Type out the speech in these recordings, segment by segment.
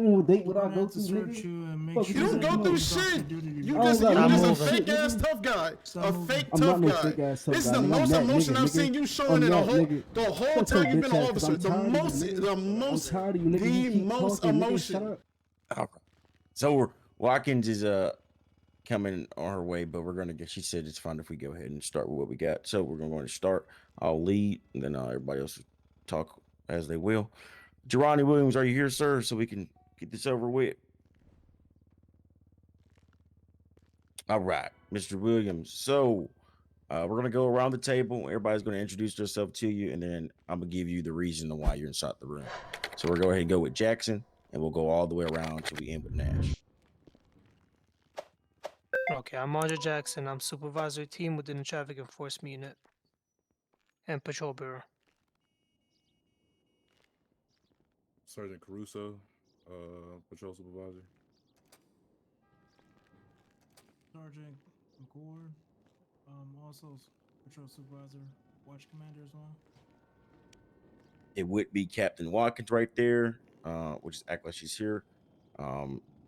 date We're what I gonna go have to through, search nigga. you and make Fuck sure You don't that go you through was off the shit. duty You I don't just today. gotta you do just no a shit, fake ass nigga. tough guy. Stop A moving. fake I'm not tough no guy. fake ass tough This is guy, the nigga. I'm most that emotion nigga, I've nigga. seen you showing I'm in that nigga. the whole Shut your time you've bitch been an ass, cause officer. I'm The tired of you, most nigga. the I'm most tired of you, nigga. You the keep most talking, nigga. Shut emotion. up. All right. So Watkins is coming on her way, but we're gonna get. She said it's fine if we go ahead and start with what we got. So we're going to start. I'll lead, and then everybody else will talk as they will. Jerronnie Williams, are you here, sir? So we can get this over with. All right, Mr. Williams. So we're gonna go around the table. Everybody's gonna introduce themselves to you, and then I'm gonna give you the reason why you're inside the room. So we'll go ahead and go with Jackson, and we'll go all the way around until we end with Nash. Okay, I'm Audrey Jackson. I'm supervisory team within the traffic enforcement unit and patrol bureau. Sergeant Caruso, patrol supervisor. Sergeant McCord, also patrol supervisor, watch commander as well. It would be Captain Watkins right there, which is act like she's here.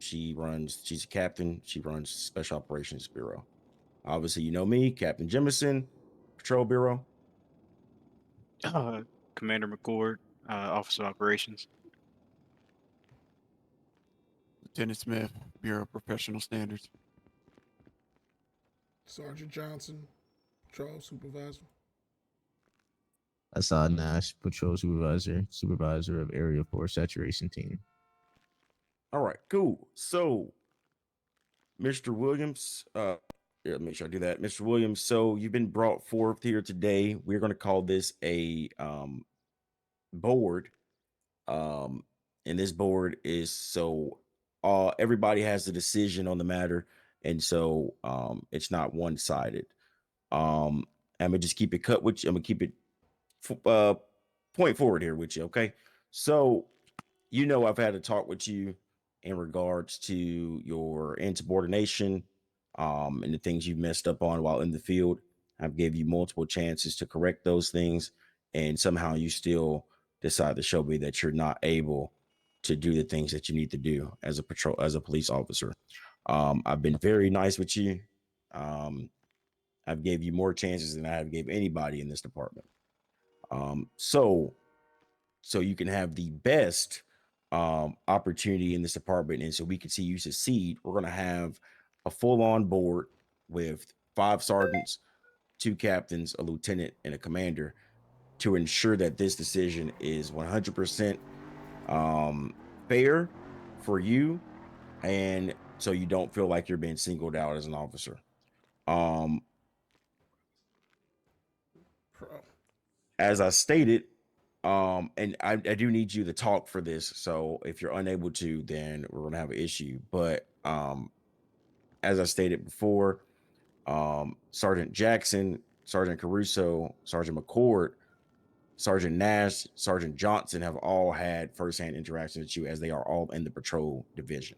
She's a captain. She runs Special Operations Bureau. Obviously, you know me, Captain Jemison, Patrol Bureau. Commander McCord, Officer of Operations. Lieutenant Smith, Bureau of Professional Standards. Sergeant Johnson, patrol supervisor. Assad Nash, patrol supervisor, supervisor of Area 4 Saturation Team. All right, cool. So, Mr. Williams, make sure I do that. Mr. Williams, so you've been brought forth here today. We're going to call this a board. And this board is so everybody has a decision on the matter, and so it's not one-sided. I'm gonna just keep it cut with you. I'm gonna keep it point forward here with you, okay? So I've had a talk with you in regards to your insubordination and the things you've messed up on while in the field. I've gave you multiple chances to correct those things, and somehow you still decide to show me that you're not able to do the things that you need to do as a police officer. I've been very nice with you. I've gave you more chances than I have gave anybody in this department. So you can have the best opportunity in this department, and so we can see you succeed. We're going to have a full-on board with 5 sergeants, 2 captains, a lieutenant, and a commander to ensure that this decision is 100% fair for you, and so you don't feel like you're being singled out as an officer. As I stated, and I do need you to talk for this. So if you're unable to, then we're gonna have an issue. But as I stated before, Sergeant Jackson, Sergeant Caruso, Sergeant McCord, Sergeant Nash, Sergeant Johnson have all had firsthand interactions with you, as they are all in the patrol division.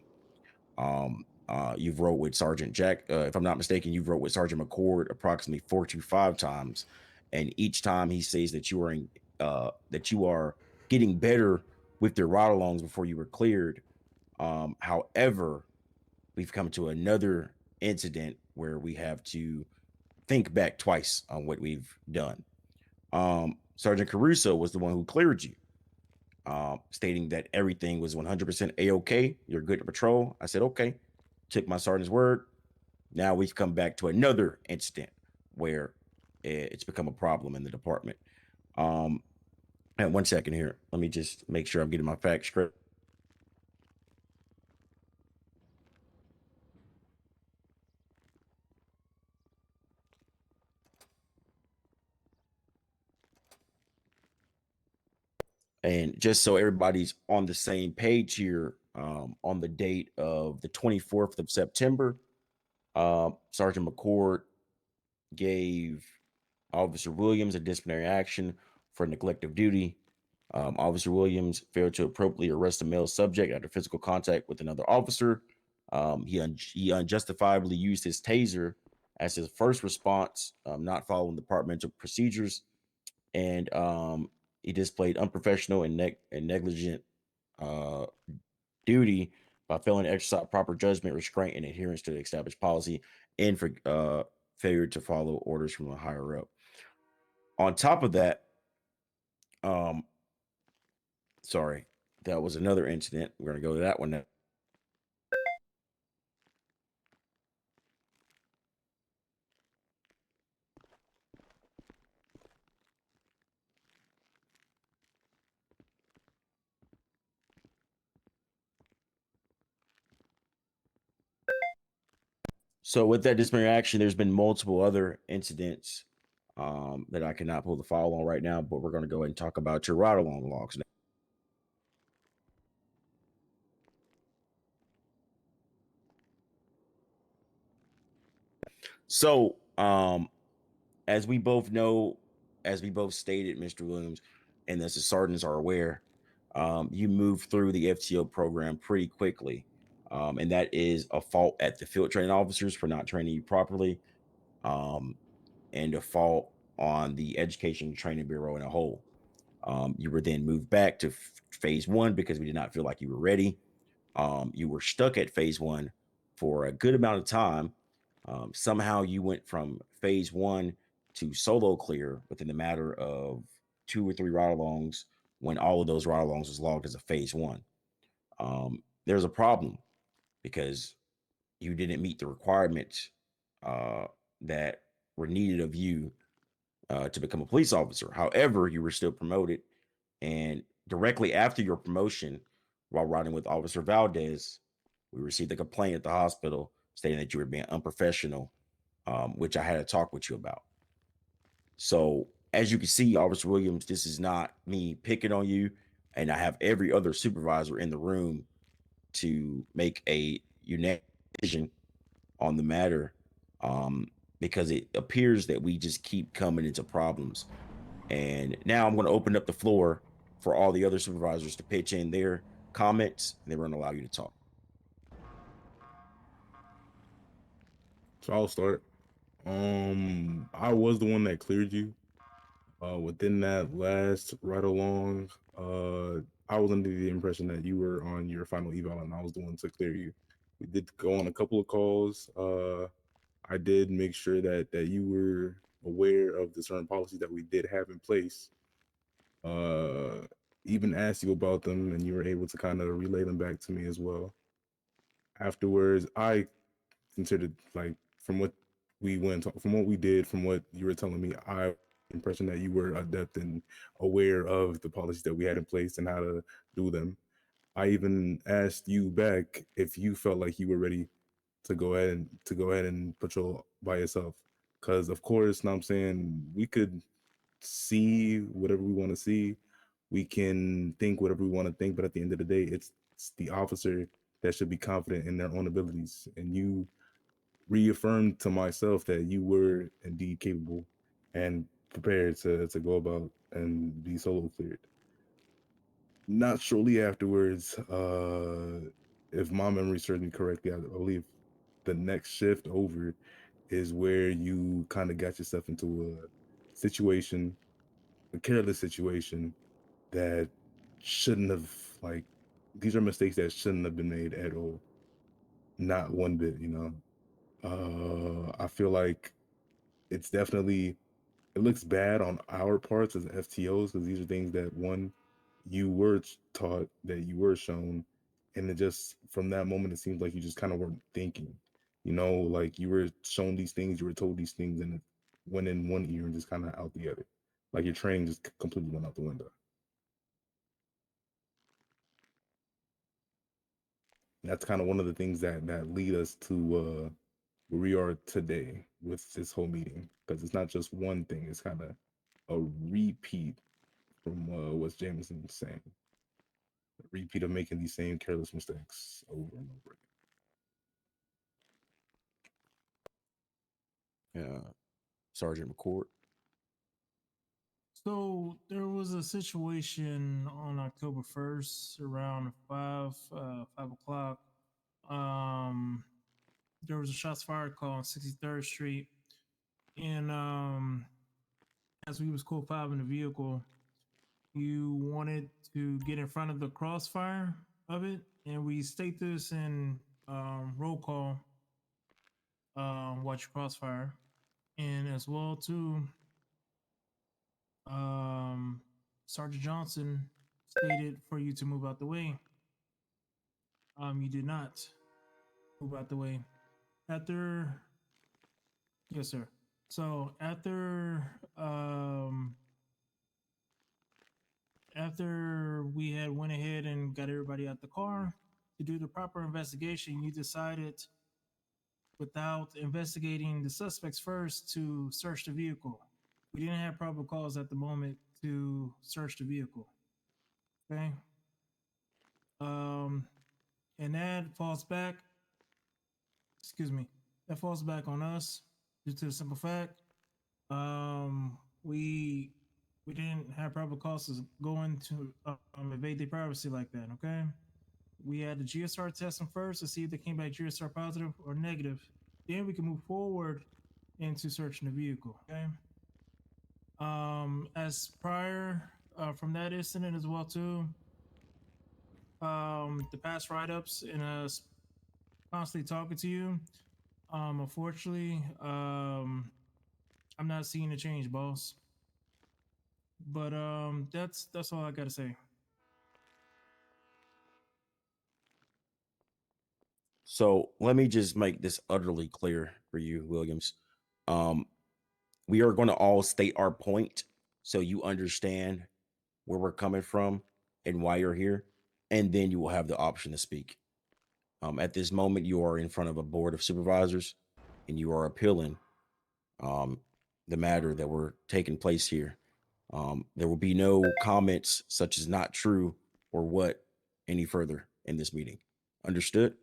You've wrote with Sergeant Jack, if I'm not mistaken, you've wrote with Sergeant McCord approximately 4 to 5 times, and each time he says that you are getting better with your ride-alongs before you were cleared. However, we've come to another incident where we have to think back twice on what we've done. Sergeant Caruso was the one who cleared you, stating that everything was 100% A-OK. You're good to patrol. I said, okay. Took my sergeant's word. Now we've come back to another incident where it's become a problem in the department. And 1 second here. Let me just make sure I'm getting my facts straight. And just so everybody's on the same page here, on the date of the 24th of September, Sergeant McCord gave Officer Williams a disciplinary action for neglect of duty. Officer Williams failed to appropriately arrest a male subject after physical contact with another officer. He unjustifiably used his taser as his first response, not following departmental procedures, and he displayed unprofessional and negligent duty by failing to exercise proper judgment, restraint, and adherence to the established policy, and for failure to follow orders from a higher up. On top of that, sorry, that was another incident. We're gonna go to that one now. So with that disciplinary action, there's been multiple other incidents that I cannot pull the file on right now, but we're going to go ahead and talk about your ride along logs now. So, as we both know, as we both stated, Mr. Williams, and as the sergeants are aware, you moved through the FTO program pretty quickly. And that is a fault at the field training officers for not training you properly, and a fault on the Education and Training Bureau in a whole. You were then moved back to phase one because we did not feel like you were ready. You were stuck at phase one for a good amount of time. Somehow you went from phase one to solo clear within the matter of 2 or 3 ride-alongs when all of those ride-alongs was logged as a phase one. There's a problem because you didn't meet the requirements that were needed of you to become a police officer. However, you were still promoted, and directly after your promotion, while riding with Officer Valdez, we received a complaint at the hospital stating that you were being unprofessional, which I had a talk with you about. So, as you can see, Officer Williams, this is not me picking on you, and I have every other supervisor in the room to make a unanimous decision on the matter, because it appears that we just keep coming into problems. And now I'm going to open up the floor for all the other supervisors to pitch in their comments, and then we're going to allow you to talk. So I'll start. I was the one that cleared you. Within that last ride along, I was under the impression that you were on your final eval and I was the one to clear you. We did go on a couple of calls. I did make sure that you were aware of the certain policies that we did have in place. Even asked you about them, and you were able to kind of relay them back to me as well. Afterwards, I considered, like, from what we went, from what we did, from what you were telling me, I impression that you were adept and aware of the policies that we had in place and how to do them. I even asked you back if you felt like you were ready to go ahead and patrol by yourself, because of course, now I'm saying we could see whatever we want to see, we can think whatever we want to think, but at the end of the day, it's the officer that should be confident in their own abilities. And you reaffirmed to myself that you were indeed capable and prepared to go about and be solo cleared. Not shortly afterwards, if my memory serves me correctly, I believe the next shift over is where you kind of got yourself into a situation, a careless situation that shouldn't have, like, these are mistakes that shouldn't have been made at all. Not one bit, you know. I feel like it's definitely, it looks bad on our parts as FTOs because these are things that, one, you were taught, that you were shown, and it just, from that moment, it seems like you just kind of weren't thinking, you know, like you were shown these things, you were told these things, and it went in one ear and just kind of out the other. Like your training just completely went out the window. That's kind of one of the things that lead us to where we are today with this whole meeting, because it's not just one thing, it's kind of a repeat from what Jameson was saying, a repeat of making these same careless mistakes over and over again. Sergeant McCourt. So there was a situation on October 1st around 5 o'clock. There was a shots fired call on 63rd Street, and as we was code 5 in the vehicle, you wanted to get in front of the crossfire of it, and we state this in roll call, watch crossfire, and as well too, Sergeant Johnson stated for you to move out the way. You did not move out the way. Yes, sir. So after we had went ahead and got everybody out the car to do the proper investigation, you decided, without investigating the suspects first, to search the vehicle. We didn't have probable cause at the moment to search the vehicle. Okay. And that falls back on us due to the simple fact we didn't have probable cause to go into invade their privacy like that. Okay, we had the GSR test them first to see if they came back GSR positive or negative. Then we can move forward into searching the vehicle. Okay. As prior from that incident as well too, the past write-ups and us constantly talking to you, unfortunately, I'm not seeing a change, boss. But that's all I gotta say. So let me just make this utterly clear for you, Williams. We are going to all state our point so you understand where we're coming from and why you're here, and then you will have the option to speak. At this moment, you are in front of a board of supervisors, and you are appealing the matter that we're taking place here. There will be no comments such as not true or what any further in this meeting. Understood?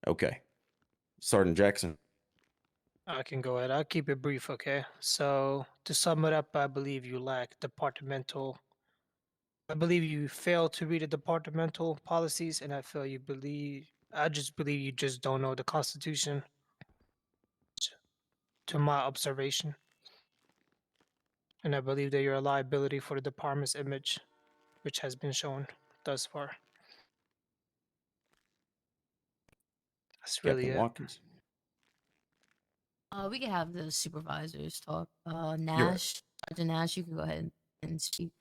Okay. Sergeant Jackson. I can go ahead. I'll keep it brief, okay? So to sum it up, I believe you lack departmental. I believe you fail to read the departmental policies, and I just believe you just don't know the Constitution. To my observation, and I believe that you're a liability for the department's image, which has been shown thus far. That's really Captain it. Watkins. We can have the supervisors talk. You're Nash, Sergeant Nash, you can go ahead and speak.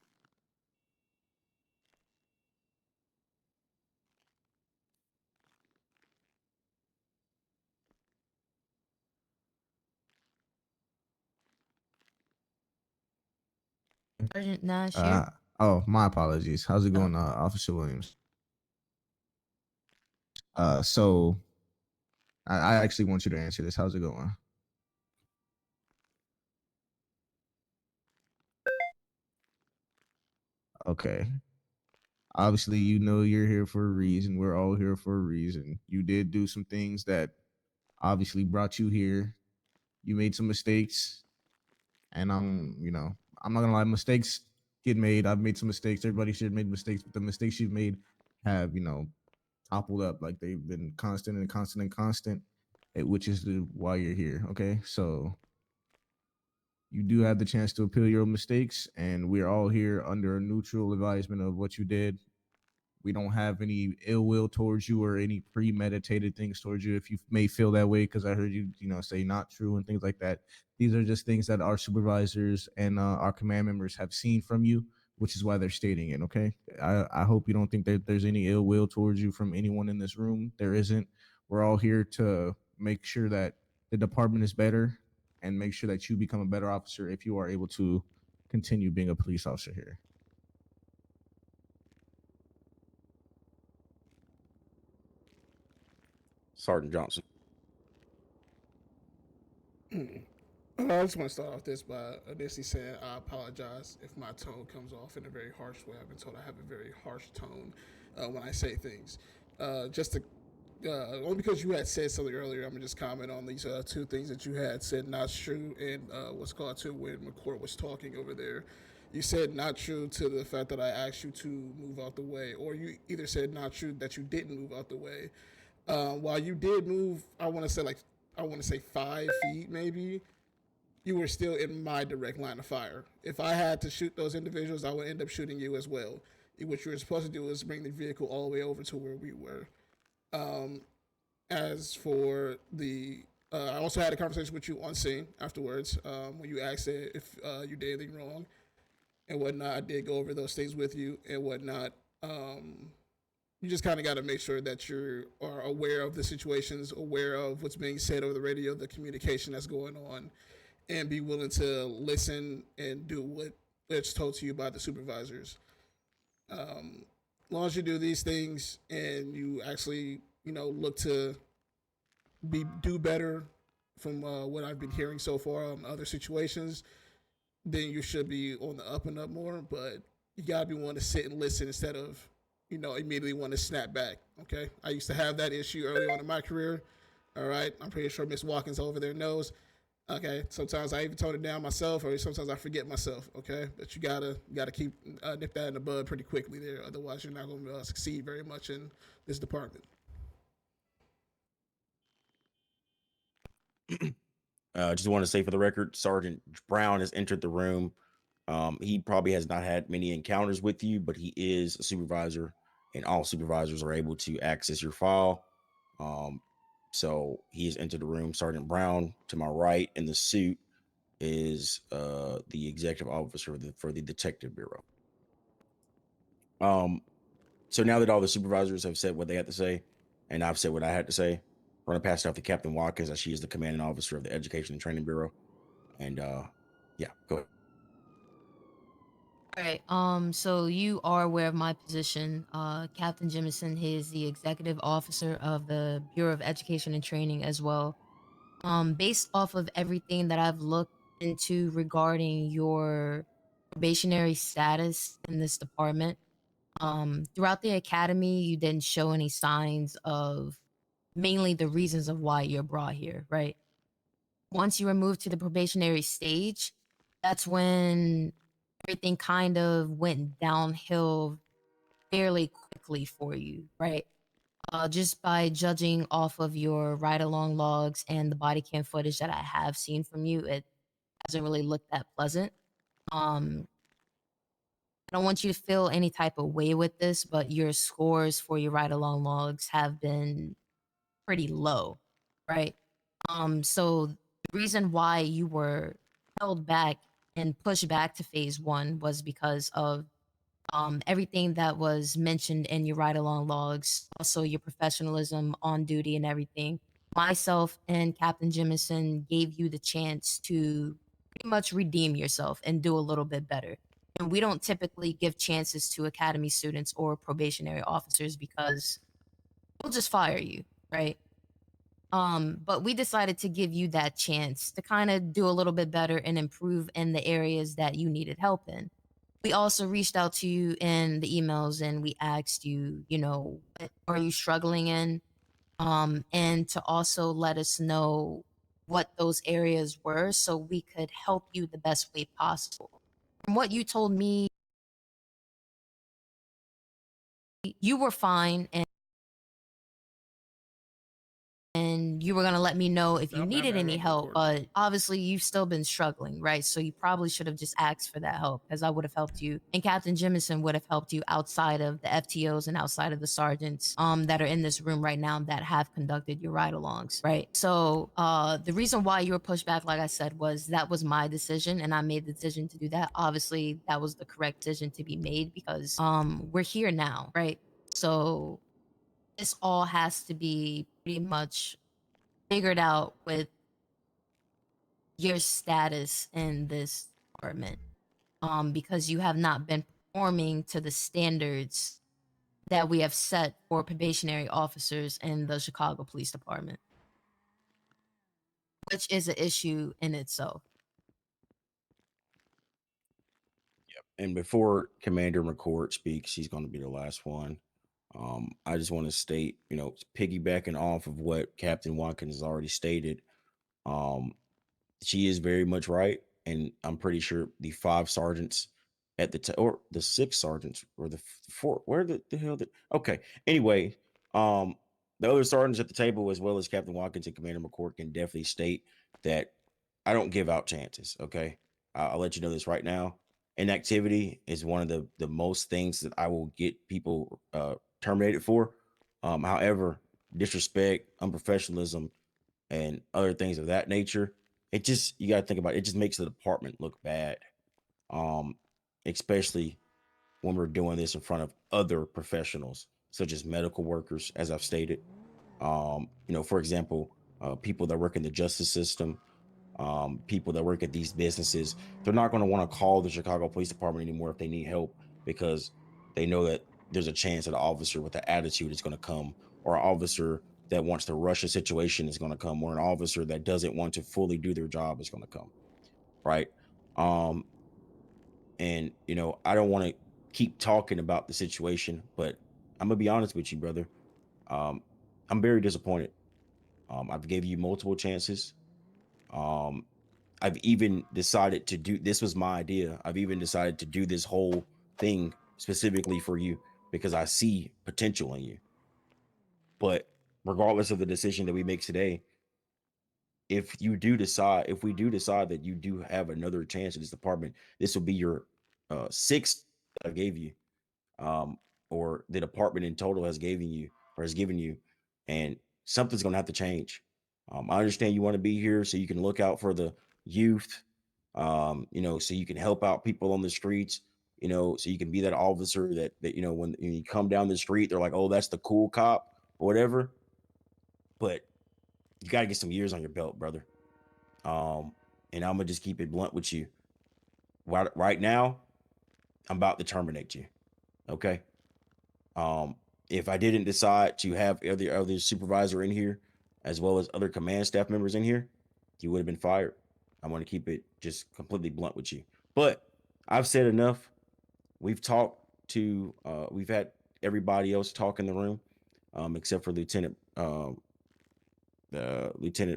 Sergeant Nash here. Oh, my apologies. How's it going, Officer Williams? So I actually want you to answer this. How's it going? Okay. Obviously, you know you're here for a reason. We're all here for a reason. You did do some things that obviously brought you here. You made some mistakes. And I'm not gonna lie, mistakes get made. I've made some mistakes. Everybody should have made mistakes, but the mistakes you've made have, toppled up. Like, they've been constant, which is why you're here. Okay. So you do have the chance to appeal your mistakes, and we're all here under a neutral advisement of what you did. We don't have any ill will towards you or any premeditated things towards you. If you may feel that way, because I heard you, say not true and things like that. These are just things that our supervisors and our command members have seen from you, which is why they're stating it. Okay. I hope you don't think that there's any ill will towards you from anyone in this room. There isn't. We're all here to make sure that the department is better and make sure that you become a better officer if you are able to continue being a police officer here. Sergeant Johnson. I just want to start off this by initially saying I apologize if my tone comes off in a very harsh way. I've been told I have a very harsh tone when I say things. Only because you had said something earlier, I'm gonna just comment on these two things that you had said not true and what's called to when McCourt was talking over there. You said not true to the fact that I asked you to move out the way, or you either said not true that you didn't move out the way. While you did move, I want to say 5 feet maybe. you were still in my direct line of fire. If I had to shoot those individuals, I would end up shooting you as well. What you were supposed to do was bring the vehicle all the way over to where we were. As for the, I also had a conversation with you on scene afterwards when you asked if you did anything wrong and whatnot. I did go over those things with you and whatnot. You just kind of got to make sure that you are aware of the situations, aware of what's being said over the radio, the communication that's going on, and be willing to listen and do what's told to you by the supervisors. As long as you do these things and you actually, look to do better from what I've been hearing so far on other situations, then you should be on the up and up more. But you gotta be willing to sit and listen instead of, immediately want to snap back. Okay, I used to have that issue early on in my career. All right, I'm pretty sure Miss Watkins over there knows. Okay, sometimes I even tone it down myself, or sometimes I forget myself. Okay, but you gotta keep nip that in the bud pretty quickly there. Otherwise, you're not gonna succeed very much in this department. Just want to say for the record, Sergeant Brown has entered the room. He probably has not had many encounters with you, but he is a supervisor, and all supervisors are able to access your file. So he has entered the room. Sergeant Brown, to my right in the suit, is the executive officer for the Detective Bureau. So now that all the supervisors have said what they had to say, and I've said what I had to say, we're gonna pass it off to Captain Watkins, as she is the commanding officer of the Education and Training Bureau. And yeah, go ahead. All right. So you are aware of my position. Captain Jemison, he is the executive officer of the Bureau of Education and Training as well. Based off of everything that I've looked into regarding your probationary status in this department, throughout the academy, you didn't show any signs of mainly the reasons of why you're brought here, right? Once you were moved to the probationary stage, that's when everything kind of went downhill fairly quickly for you, right? Just by judging off of your ride along logs and the body cam footage that I have seen from you, it hasn't really looked that pleasant. I don't want you to feel any type of way with this, but your scores for your ride along logs have been pretty low, right? So the reason why you were held back and pushed back to phase one was because of everything that was mentioned in your ride along logs, also your professionalism on duty and everything. Myself and Captain Jemison gave you the chance to pretty much redeem yourself and do a little bit better. And we don't typically give chances to academy students or probationary officers because we'll just fire you, right? But we decided to give you that chance to kind of do a little bit better and improve in the areas that you needed help in. We also reached out to you in the emails and we asked you, what are you struggling in? And to also let us know what those areas were so we could help you the best way possible. From what you told me, you were fine and you were going to let me know if you I'm needed at any Rock help, Report. but obviously you've still been struggling, right? So you probably should have just asked for that help because I would have helped you and Captain Jemison would have helped you outside of the FTOs and outside of the sergeants that are in this room right now that have conducted your ride-alongs, right? So the reason why you were pushed back, like I said, was that was my decision and I made the decision to do that. Obviously, that was the correct decision to be made because we're here now, right? So this all has to be pretty much figured out with your status in this department because you have not been performing to the standards that we have set for probationary officers in the Chicago Police Department, which is an issue in itself. And before Commander McCord speaks, she's going to be the last one. I just want to state, piggybacking off of what Captain Watkins has already stated, she is very much right. And I'm pretty sure the 5 sergeants at the or the 6 sergeants or the 4, where the hell did, okay. Anyway, the other sergeants at the table, as well as Captain Watkins and Commander McCord, can definitely state that I don't give out chances. Okay, I'll let you know this right now. Inactivity is one of the most things that I will get people terminated for. However, disrespect, unprofessionalism, and other things of that nature, it just you got to think about it. It just makes the department look bad. Um, especially when we're doing this in front of other professionals, such as medical workers, as I've stated. For example, people that work in the justice system, people that work at these businesses, they're not going to want to call the Chicago Police Department anymore if they need help because they know that there's a chance that an officer with an attitude is going to come, or an officer that wants to rush a situation is going to come, or an officer that doesn't want to fully do their job is going to come. Right. Um, and I don't want to keep talking about the situation, but I'm gonna be honest with you, brother. Um, I'm very disappointed. I've gave you multiple chances. Um, I've even decided to do this was my idea. I've even decided to do this whole thing specifically for you because I see potential in you. But regardless of the decision that we make today, if we do decide that you do have another chance in this department, this will be your sixth I gave you, or the department in total has given you, and something's gonna have to change. I understand you want to be here so you can look out for the youth, so you can help out people on the streets, so you can be that officer that when you come down the street, they're like, oh, that's the cool cop or whatever. But you got to get some years on your belt, brother. And I'm gonna just keep it blunt with you. Right now, I'm about to terminate you. Okay. Um, if I didn't decide to have other supervisor in here, as well as other command staff members in here, you would have been fired. I want to keep it just completely blunt with you. But I've said enough. We've had everybody else talk in the room, except for Lieutenant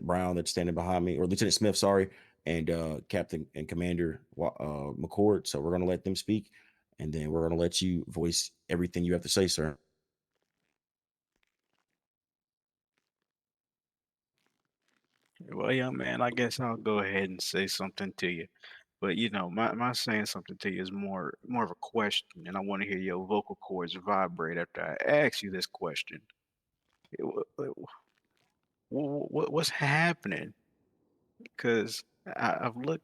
Brown that's standing behind me, or Lieutenant Smith, sorry, and Captain and Commander McCord. So we're gonna let them speak, and then we're gonna let you voice everything you have to say, sir. Well, young man, I guess I'll go ahead and say something to you. But my saying something to you is more of a question, and I want to hear your vocal cords vibrate after I ask you this question. What's happening? Because I've look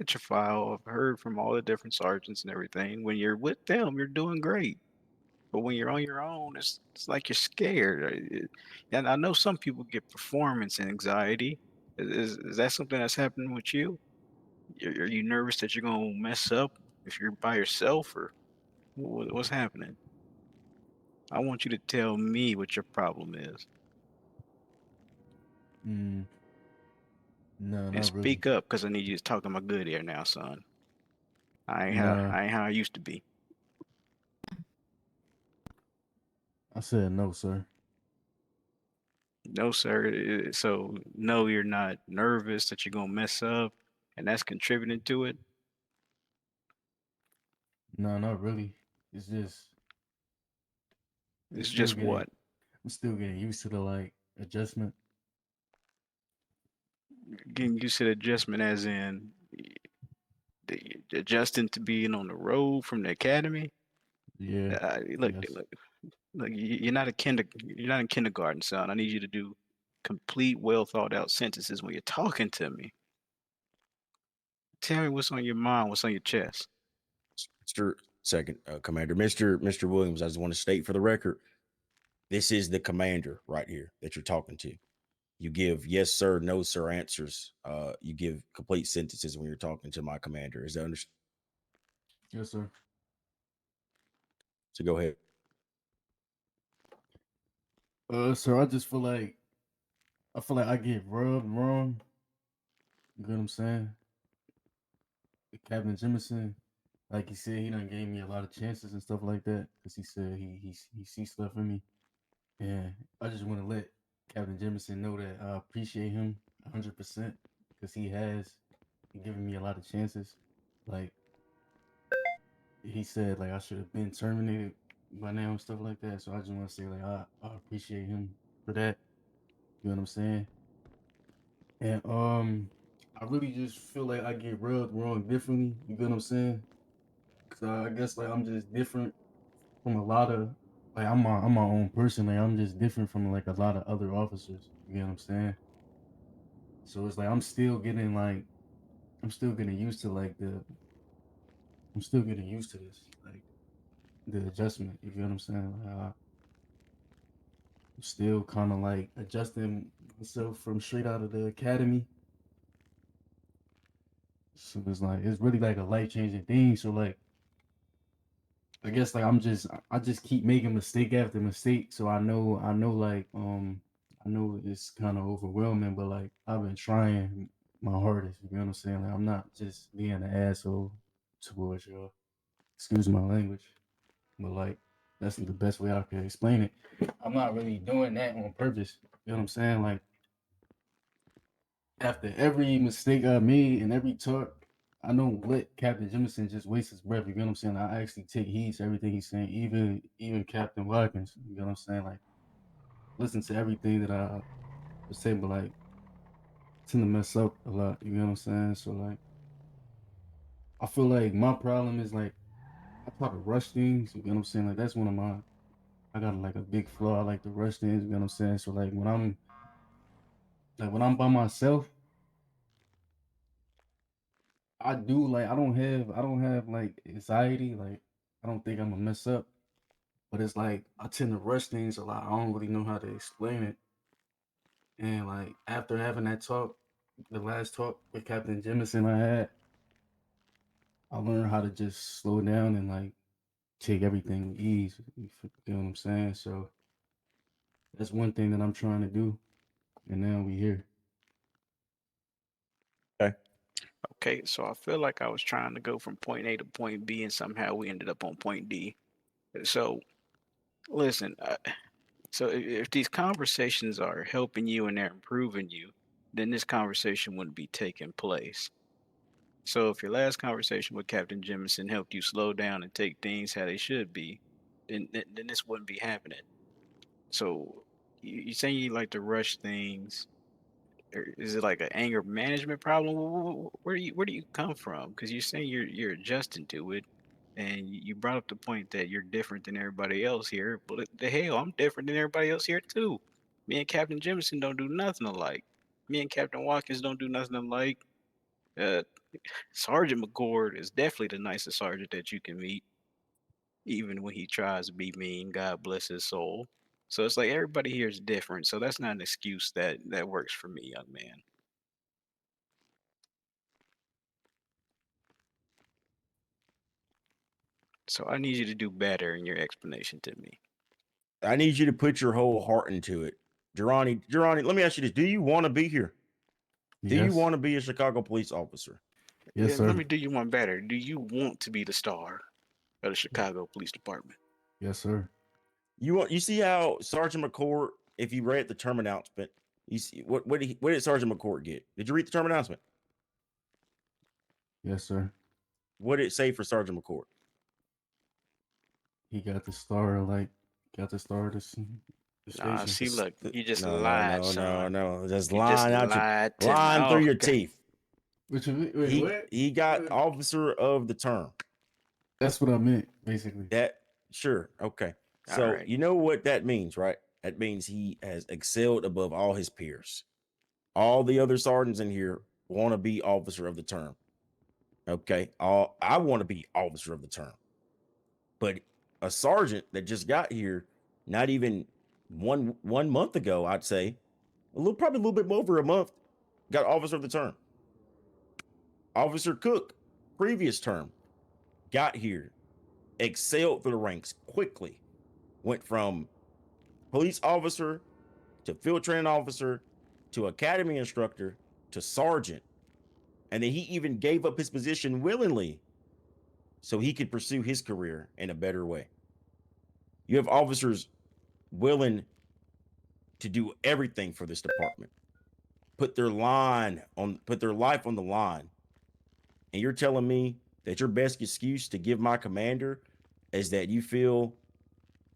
at your file. I've heard from all the different sergeants and everything. When you're with them, you're doing great. But when you're on your own, it's like you're scared. And I know some people get performance anxiety. Is that something that's happening with you? Are you nervous that you're gonna mess up if you're by yourself, or what's happening? I want you to tell me what your problem is, Mm, no, and not really. speak up, cause I need you to talk to my good ear now, son. Nah, I ain't how I used to be. I said no, sir. No, sir. So no, you're not nervous that you're gonna mess up, and that's contributing to it. No, not really. It's just it's It's still just getting what? I'm still getting used to the adjustment. Getting used to the adjustment, as in adjusting to being on the road from the academy. Yeah. Look, Yes. look. You're not in kindergarten, son. I need you to do complete, well thought out sentences when you're talking to me. Tell me what's on your mind, what's on your chest. Mr. Second Commander, Mr. Williams, I just want to state for the record, this is the commander right here that you're talking to. You give yes sir, no sir answers. You give complete sentences when you're talking to my commander. Is that understood? Yes, sir. So go ahead. Sir, I feel like I get rubbed wrong. You know what I'm saying? Captain Jemison, like he said, he done gave me a lot of chances and stuff like that because he said he sees stuff in me, and I just want to let Captain Jemison know that I appreciate him 100% because he given me a lot of chances. Like he said, like I should have been terminated by now and stuff like that. So I just want to say, like I appreciate him for that. You know what I'm saying? And I really just feel like I get rubbed wrong differently. You get what I'm saying? Cause I guess like I'm just different from a lot of like I'm my own person. Like I'm just different from like a lot of other officers. You get what I'm saying? So it's like I'm still getting used to like I'm still getting used to this like the adjustment. You get what I'm saying? Like, I'm still kind of like adjusting myself from straight out of the academy. So it's like it's really like a life changing thing. So like I guess like I just keep making mistake after mistake. So I know it's kind of overwhelming, but like I've been trying my hardest. You know what I'm saying? Like I'm not just being an asshole towards y'all. Excuse my language, but like that's the best way I can explain it. I'm not really doing that on purpose. You know what I'm saying? Like after every mistake I made and every talk, I don't let Captain Jemison just waste his breath. You get what I'm saying? I actually take heed to everything he's saying, even Captain Watkins. You get what I'm saying? Like listen to everything that I would say, but like tend to mess up a lot. You get what I'm saying? So like I feel like my problem is like I try to rush things. You get what I'm saying? Like that's one of my I got like a big flaw. I like to rush things. You get what I'm saying? So like when I'm by myself, I don't have like anxiety. Like I don't think I'm gonna mess up. But it's like I tend to rush things a lot. I don't really know how to explain it. And like after having that talk, the last talk with Captain Jemison I had, I learned how to just slow down and like take everything with ease. You know what I'm saying? So that's one thing that I'm trying to do. And now we here. Okay, so I feel like I was trying to go from point A to point B, and somehow we ended up on point D. So listen, so if these conversations are helping you and they're improving you, then this conversation wouldn't be taking place. So if your last conversation with Captain Jemison helped you slow down and take things how they should be, then this wouldn't be happening. So you saying you like to rush things, or is it like an anger management problem? Where do you come from? Because you're saying you're adjusting to it, and you brought up the point that you're different than everybody else here. But the hell, I'm different than everybody else here too. Me and Captain Jemison don't do nothing alike. Me and Captain Watkins don't do nothing alike. Uh, Sergeant McCord is definitely the nicest sergeant that you can meet, even when he tries to be mean. God bless his soul. So it's like everybody here is different. So that's not an excuse that works for me, young man. So I need you to do better in your explanation to me. I need you to put your whole heart into it. Durrani, let me ask you this. Do you want to be here? Do you Yes. want to be a Chicago police officer? Yes, Yeah, sir. let me do you one better. Do you want to be the star of the Chicago Police Department? Yes, sir. You see how Sergeant McCord, if you read the term announcement, you see what did Sergeant McCord get? Did you read the term announcement? Yes, sir. What did it say for Sergeant McCord? He got the star of the Nah, station. see, look, you just No, lied, son. Just You just lying out your lied to me. lying through Oh, your God. teeth. Which wait, what? He got officer of the term. That's what I meant, basically. That sure, okay. All So right. you know what that means, right? That means he has excelled above all his peers. All the other sergeants in here want to be officer of the term. Okay. I want to be officer of the term. But a sergeant that just got here, not even one month ago, I'd say, probably a little bit over a month, got officer of the term. Officer Cook, previous term, got here, excelled through the ranks quickly, went from police officer to field training officer to academy instructor to sergeant. And then he even gave up his position willingly so he could pursue his career in a better way. You have officers willing to do everything for this department, put their life on the line. And you're telling me that your best excuse to give my commander is that you feel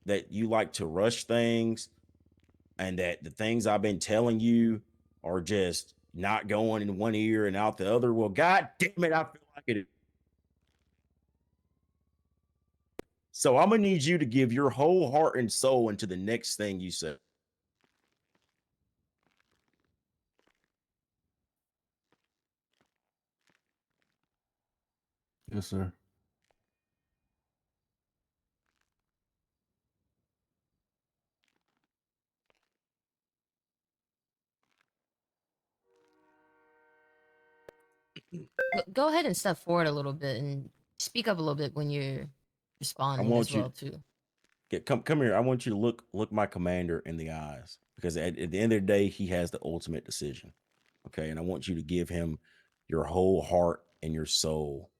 that you like to rush things and that the things I've been telling you are just not going in one ear and out the other. Well, God damn it, I feel like it. So I'm gonna need you to give your whole heart and soul into the next thing you say. Yes, sir. Go ahead and step forward a little bit and speak up a little bit when you're I responding want as you well too. come here. I want you to look my commander in the eyes, because at the end of the day, he has the ultimate decision. Okay, and I want you to give him your whole heart and your soul,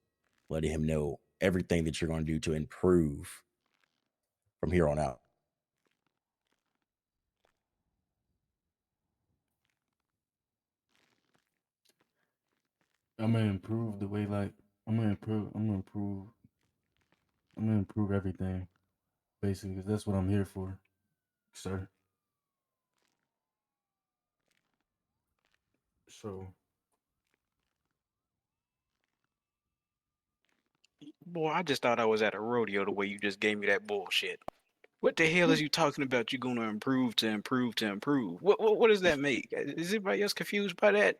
letting him know everything that you're going to do to improve from here on out. I'm gonna improve the way, like, I'm gonna improve everything, basically, because that's what I'm here for, sir. So, Boy, I just thought I was at a rodeo the way you just gave me that bullshit. What the hell is you talking about? You're gonna improve to improve to improve. What does that make? Is anybody else confused by that?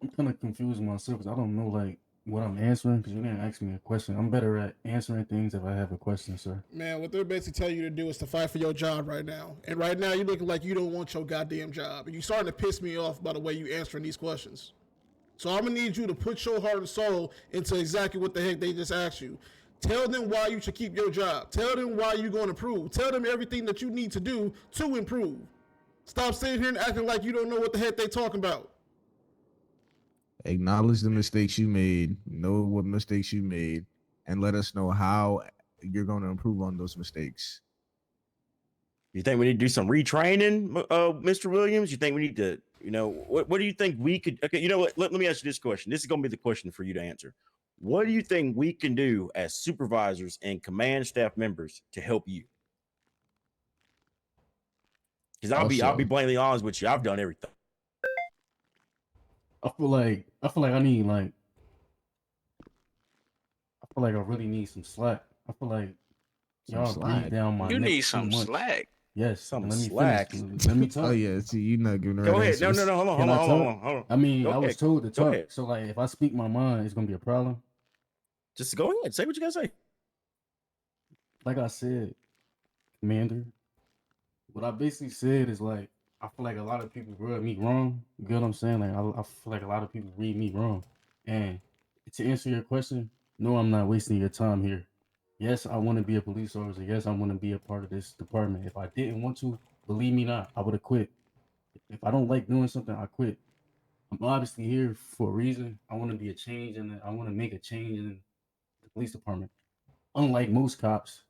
I'm kind of confused myself because I don't know, like, what I'm answering, because you didn't ask me a question. I'm better at answering things if I have a question, sir. Man, what they're basically telling you to do is to fight for your job right now. And right now, you're looking like you don't want your goddamn job. And you're starting to piss me off by the way you answering these questions. So I'm gonna need you to put your heart and soul into exactly what the heck they just asked you. Tell them why you should keep your job. Tell them why you're going to improve. Tell them everything that you need to do to improve. Stop sitting here and acting like you don't know what the heck they talking about. Acknowledge the mistakes you made, know what mistakes you made, and let us know how you're going to improve on those mistakes. You think we need to do some retraining, Mr. Williams? You think we need to, what do you think we could? Okay, you know what? Let me ask you this question. This is going to be the question for you to answer. What do you think we can do as supervisors and command staff members to help you? Because I'll be Also, blatantly honest with you. I've done everything. I feel like I need, like, I feel like I really need some slack. I feel like some y'all breathe slack. down my You neck need too some much. slack. Yes, Some and let me slack. finish. Let me talk. Oh yeah, see, you're not giving the Go right ahead. No, answers. hold Can I on. talk? I mean, Go I was ahead. told to Go talk. ahead. So, like, if I speak my mind, it's gonna be a problem. Just go ahead. Say what you got to say. Like I said, Commander, what I basically said is, like, I feel like a lot of people read me wrong. You get what I'm saying? Like, I feel like a lot of people read me wrong. And to answer your question, no, I'm not wasting your time here. Yes, I want to be a police officer. Yes, I want to be a part of this department. If I didn't want to, believe me not, I would have quit. If I don't like doing something, I quit. I'm obviously here for a reason. I want to be a change, and I want to make a change in the police department. Unlike most cops,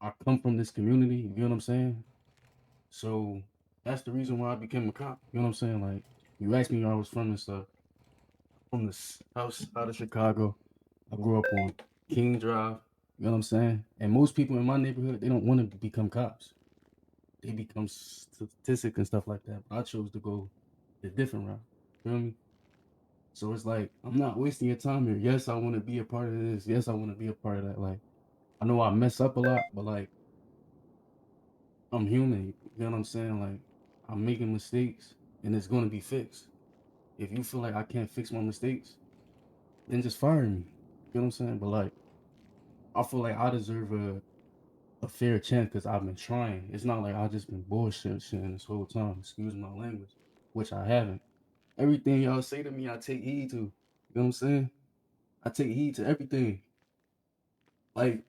I come from this community. You know what I'm saying? So that's the reason why I became a cop. You know what I'm saying? Like, you asked me where I was from and stuff. From this house out of Chicago. I grew up on King Drive. You know what I'm saying? And most people in my neighborhood, they don't want to become cops. They become statistics and stuff like that. But I chose to go the different route. Feel me? So it's like, I'm not wasting your time here. Yes, I want to be a part of this. Yes, I want to be a part of that. Like, I know I mess up a lot, but, like, I'm human. You know what I'm saying? Like, I'm making mistakes and it's going to be fixed. If you feel like I can't fix my mistakes, then just fire me. You know what I'm saying? But, like, I feel like I deserve a fair chance because I've been trying. It's not like I've just been bullshitting this whole time. Excuse my language, which I haven't. Everything y'all say to me, I take heed to. You know what I'm saying? I take heed to everything. Like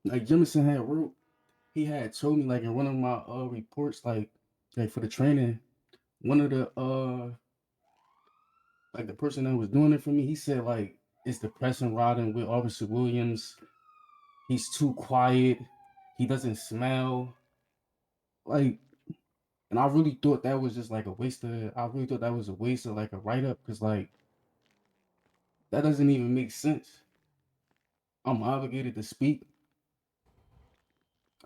Jemison had wrote, he had told me, like, in one of my reports, like for the training, one of the like the person that was doing it for me, he said, like, it's depressing riding with Officer Williams. He's too quiet. He doesn't smell. Like, and I really thought that was just like a waste of. I really thought that was a waste of, like, a write up, because, like, that doesn't even make sense. I'm obligated to speak.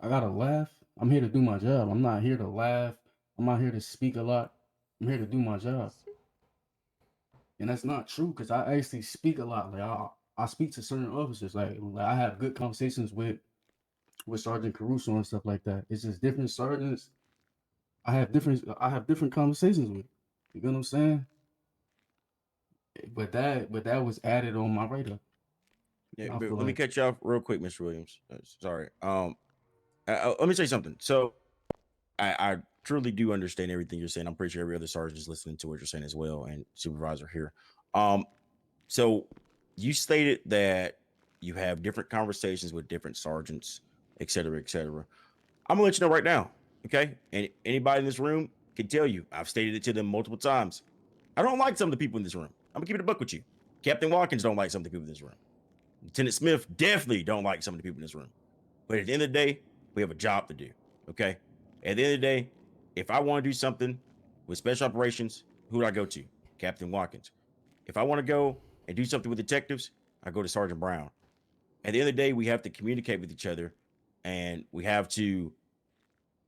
I gotta laugh. I'm here to do my job. I'm not here to laugh. I'm not here to speak a lot. I'm here to do my job. And that's not true because I actually speak a lot. Like I speak to certain officers. Like I have good conversations with Sergeant Caruso and stuff like that. It's just different sergeants. I have different conversations with. You know what I'm saying? But that was added on my radar. Yeah, I but feel let me like cut you off real quick, Mr. Williams. Sorry. Let me say something. So I truly do understand everything you're saying. I'm pretty sure every other sergeant is listening to what you're saying as well, and supervisor here. So you stated that you have different conversations with different sergeants, et cetera, et cetera. I'm gonna let you know right now, okay? And anybody in this room can tell you, I've stated it to them multiple times. I don't like some of the people in this room. I'm gonna keep it a buck with you. Captain Watkins don't like some of the people in this room. Lieutenant Smith definitely don't like some of the people in this room. But at the end of the day, we have a job to do. Okay. At the end of the day, if I want to do something with special operations, who do I go to? Captain Watkins. If I want to go and do something with detectives, I go to Sergeant Brown. At the end of the day, we have to communicate with each other and we have to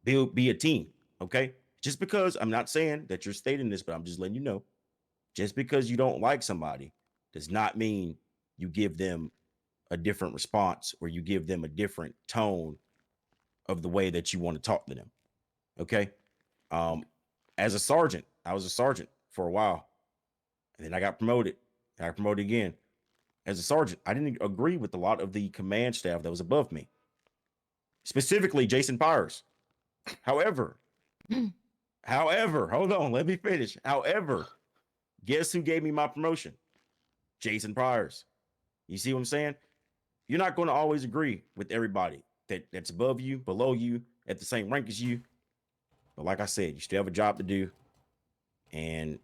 be a team. Okay. Just because I'm not saying that you're stating this, but I'm just letting you know, just because you don't like somebody does not mean you give them a different response or you give them a different tone of the way that you want to talk to them. Okay. As a sergeant, I was a sergeant for a while. And then I got promoted. I got promoted again. As a sergeant, I didn't agree with a lot of the command staff that was above me, specifically Jason Pyers. However, hold on, let me finish. However, guess who gave me my promotion? Jason Pyers. You see what I'm saying? You're not going to always agree with everybody that's above you, below you, at the same rank as you. But like I said, you still have a job to do, and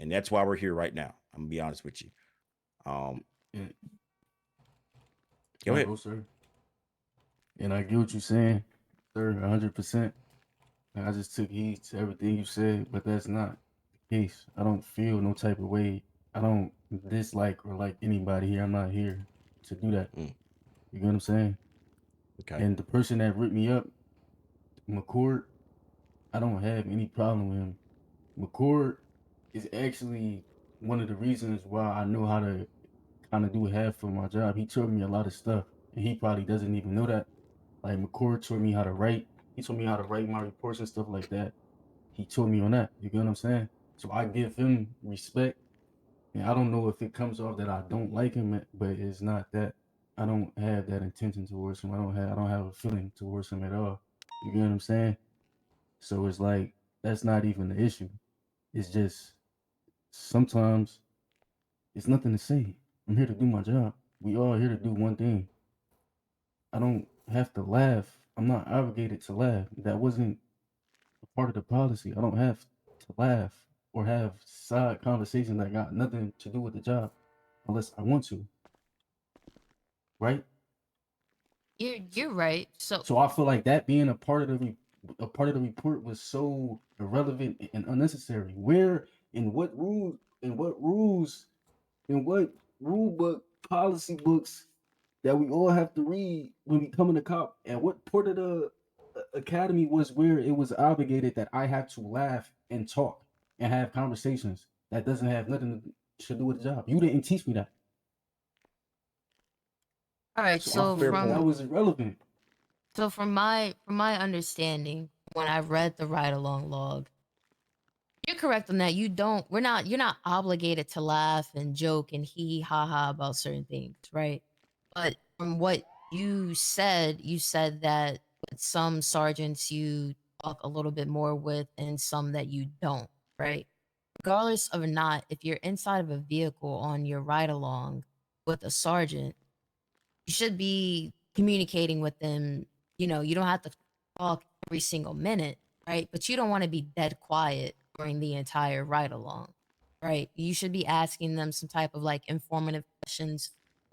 that's why we're here right now. I'm gonna be honest with you. yeah, Go ahead. go, sir. And I get what you're saying, sir, 100%. I just took heed to everything you said, but that's not the case. I don't feel no type of way. I don't dislike or like anybody here. I'm not here to do that. Mm. You get what I'm saying? Okay. And the person that ripped me up, McCord, I don't have any problem with him. McCord is actually one of the reasons why I know how to kind of do half for my job. He taught me a lot of stuff, and he probably doesn't even know that. Like McCord taught me how to write. He taught me how to write my reports and stuff like that. He taught me on that. You get what I'm saying? So I give him respect, and I don't know if it comes off that I don't like him, but it's not that. I don't have that intention towards him. I don't have a feeling towards him at all. You get what I'm saying? So it's like that's not even the issue. It's just sometimes it's nothing to say. I'm here to do my job. We all here to do one thing. I don't have to laugh. I'm not obligated to laugh. That wasn't a part of the policy. I don't have to laugh or have side conversations that got nothing to do with the job unless I want to. Right? You're right. So So I feel like that being a part of the report was so irrelevant and unnecessary. Where in what rules in what rule book policy books that we all have to read when we come in the cop, and what part of the academy was where it was obligated that I have to laugh and talk and have conversations that doesn't have nothing to do with the job. You didn't teach me that. all right, So I so feel like that from was irrelevant. so from my understanding, when I read the ride along log, you're correct on that. You're not obligated to laugh and joke and hee ha ha about certain things, right? But from what you said that with some sergeants you talk a little bit more with and some that you don't, right? Regardless of not, if you're inside of a vehicle on your ride along with a sergeant, you should be communicating with them. You know, you don't have to talk every single minute, right? But you don't want to be dead quiet during the entire ride along, right? You should be asking them some type of like informative questions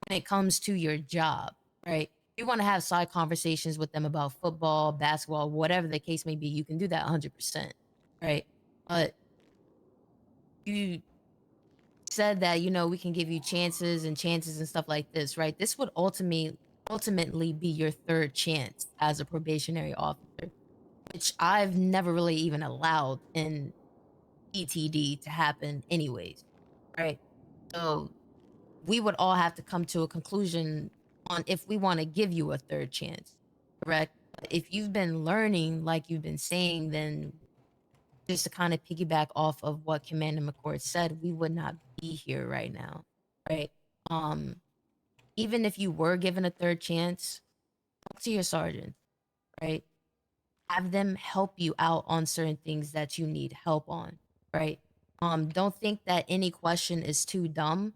when it comes to your job, right? You want to have side conversations with them about football, basketball, whatever the case may be. You can do that 100%, right? But you said that we can give you chances and stuff like this, right? This would ultimately be your third chance as a probationary officer, which I've never really even allowed in ETD to happen anyways, right? So we would all have to come to a conclusion on if we want to give you a third chance, correct? But if you've been learning, like you've been saying, then just to kind of piggyback off of what Commander McCord said, we would not be here right now, right? Um, Even if you were given a third chance, talk to your sergeant, right? Have them help you out on certain things that you need help on, right? Don't think that any question is too dumb.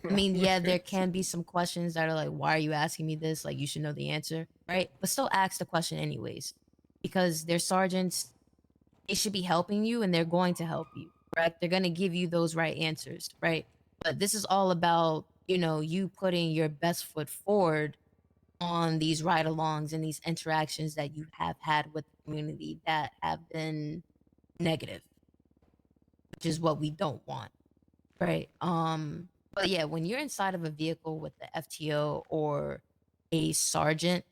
I mean, yeah, there can be some questions that are like, why are you asking me this? Like, you should know the answer, right? But still ask the question anyways, because their sergeants, they should be helping you and they're going to help you, correct? They're going to give you those right answers, right? But this is all about, you putting your best foot forward on these ride alongs and these interactions that you have had with the community that have been negative, which is what we don't want, right? But yeah, when you're inside of a vehicle with the FTO or a sergeant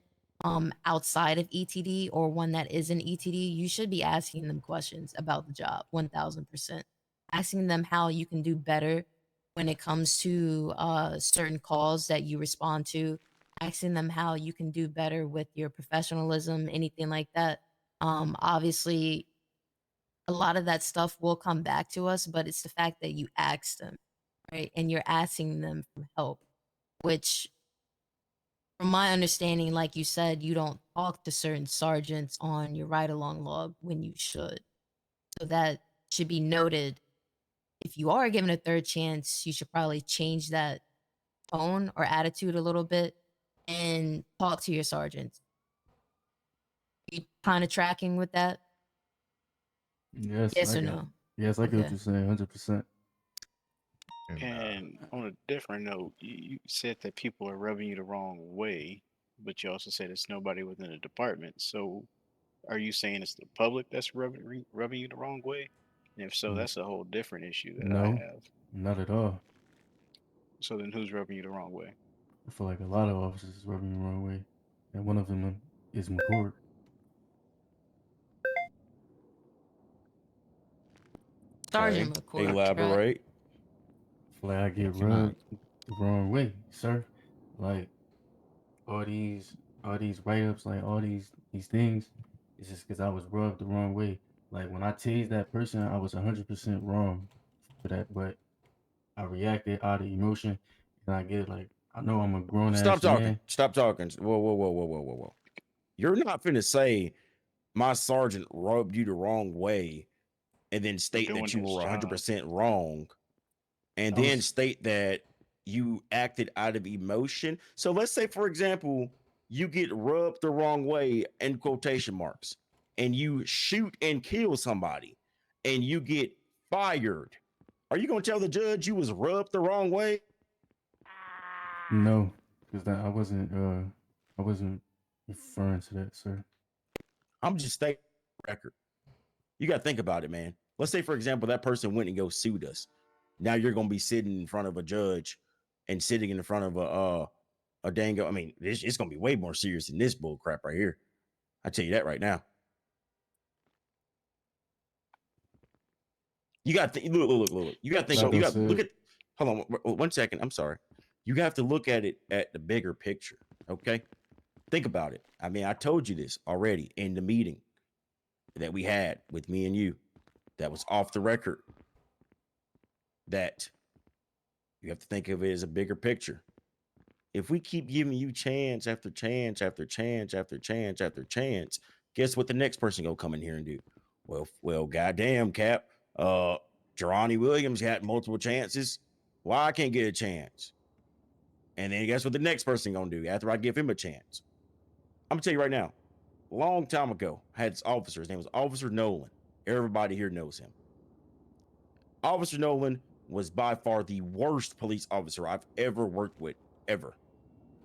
outside of ETD or one that is in ETD, you should be asking them questions about the job 1000%. Asking them how you can do better when it comes to certain calls that you respond to, asking them how you can do better with your professionalism, anything like that. Obviously, a lot of that stuff will come back to us, but it's the fact that you asked them, right? And you're asking them for help, which, from my understanding, like you said, you don't talk to certain sergeants on your ride along log when you should. So that should be noted. If you are given a third chance, you should probably change that tone or attitude a little bit and talk to your sergeants. You kind of tracking with that? Yes, Yes I or got. no? Yes, I get what Okay. you're saying, 100%. And on a different note, you said that people are rubbing you the wrong way, but you also said it's nobody within the department. So are you saying it's the public that's rubbing you the wrong way? And if so, Mm, that's a whole different issue that I No, have. not at all. So then who's rubbing you the wrong way? I feel like a lot of officers is rubbing me the wrong way, and one of them is McCord. Okay. Sergeant McCord, correct? Elaborate. I feel like I get Can I? rubbed the wrong way, sir. Like all these write-ups, like all these things, it's just because I was rubbed the wrong way. Like when I tased that person, I was 100% wrong for that, but I reacted out of emotion, and I get like I know I'm a grown Stop ass talking. man. Stop talking. Whoa, whoa, whoa, whoa, whoa, whoa, whoa. You're not finna say my sergeant rubbed you the wrong way and then For state doing that you his were job. 100% wrong and I then was state that you acted out of emotion. So let's say, for example, you get rubbed the wrong way in quotation marks and you shoot and kill somebody and you get fired. Are you going to tell the judge you was rubbed the wrong way? no, because I wasn't referring to that, sir. I'm just stating the record. You got to think about it, man. Let's say, for example, that person went and go sued us. Now you're going to be sitting in front of a judge and sitting in front of a dango. I mean, it's going to be way more serious than this bull crap right here. I tell you that right now. You got to look. You got to think. Like So You I got to look said, at. Hold on, 1 second. I'm sorry. You have to look at it at the bigger picture. Okay, think about it. I mean, I told you this already in the meeting that we had with me and you. That was off the record. That you have to think of it as a bigger picture. If we keep giving you chance after chance after chance after chance after chance, guess what the next person gonna come in here and do? Well, goddamn, Cap. Jerani Williams got multiple chances. Why I can't get a chance? And then guess what the next person gonna do after I give him a chance? I'm gonna tell you right now. A long time ago, I had this officer. His name was Officer Nolan. Everybody here knows him. Officer Nolan was by far the worst police officer I've ever worked with, ever.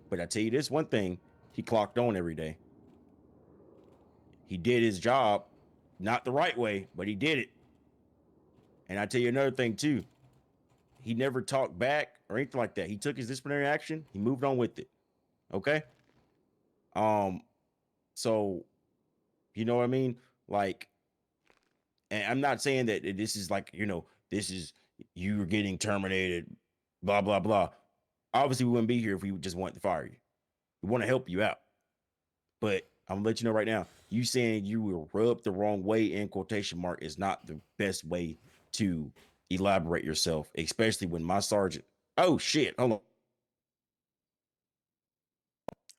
But I tell you this one thing, he clocked on every day. He did his job, not the right way, but he did it. And I tell you another thing too. He never talked back or anything like that. He took his disciplinary action, he moved on with it. Okay? So you know what I mean? Like, And I'm not saying that this is like, this is you getting terminated, blah, blah, blah. Obviously, we wouldn't be here if we just wanted to fire you. We want to help you out. But I'm gonna let you know right now, you saying you were rubbed the wrong way in quotation mark is not the best way to elaborate yourself, especially when my sergeant. Oh shit, hold on.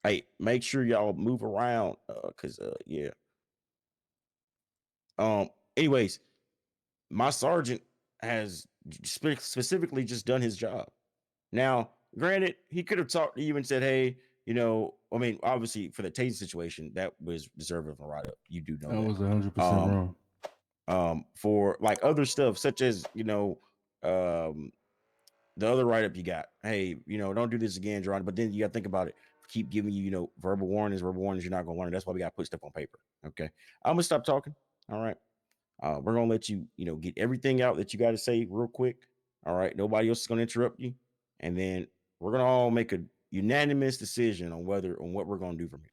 Hey, make sure y'all move around, cause yeah. Anyways, my sergeant has specifically just done his job. Now, granted, he could have talked to you and said, "Hey, I mean, obviously for the tasing situation, that was deserving of a write up. You do know That that. was 100% wrong. For like other stuff, such as the other write up you got. Hey, don't do this again, John. But then you got to think about it. Keep giving you, verbal warnings. Verbal warnings. You're not gonna learn. That's why we got to put stuff on paper. Okay, I'm gonna stop talking. All right. We're gonna let you, get everything out that you got to say real quick. All right. Nobody else is gonna interrupt you, and then we're gonna all make a unanimous decision on what we're gonna do from here.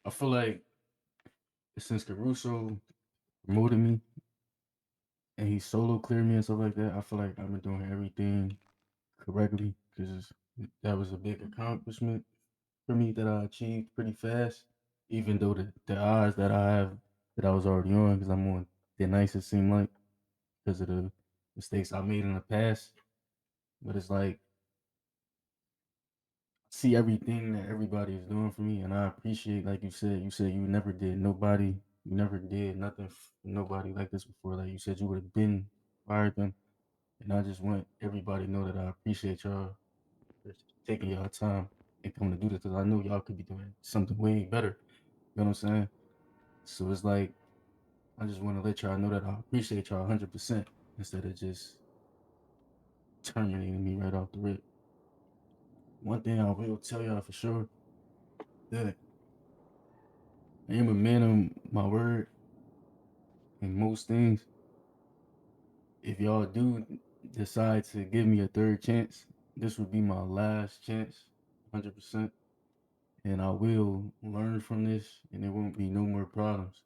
I feel like since Caruso promoted me and he solo cleared me and stuff like that, I feel like I've been doing everything correctly because that was a big accomplishment for me that I achieved pretty fast. Even though the odds that I have that I was already on, because I'm on the nicest seem like because of the mistakes I made in the past. But it's like see everything that everybody is doing for me, and I appreciate, like you said you never did nothing for nobody like this before. Like you said, you would have been fired them, and I just want everybody to know that I appreciate y'all for taking y'all time and coming to do this because I know y'all could be doing something way better. You know what I'm saying? So it's like I just want to let y'all know that I appreciate y'all 100% instead of just terminating me right off the rip. One thing I will tell y'all for sure that I am a man of my word in most things. If y'all do decide to give me a third chance, this would be my last chance, 100%. And I will learn from this, and there won't be no more problems.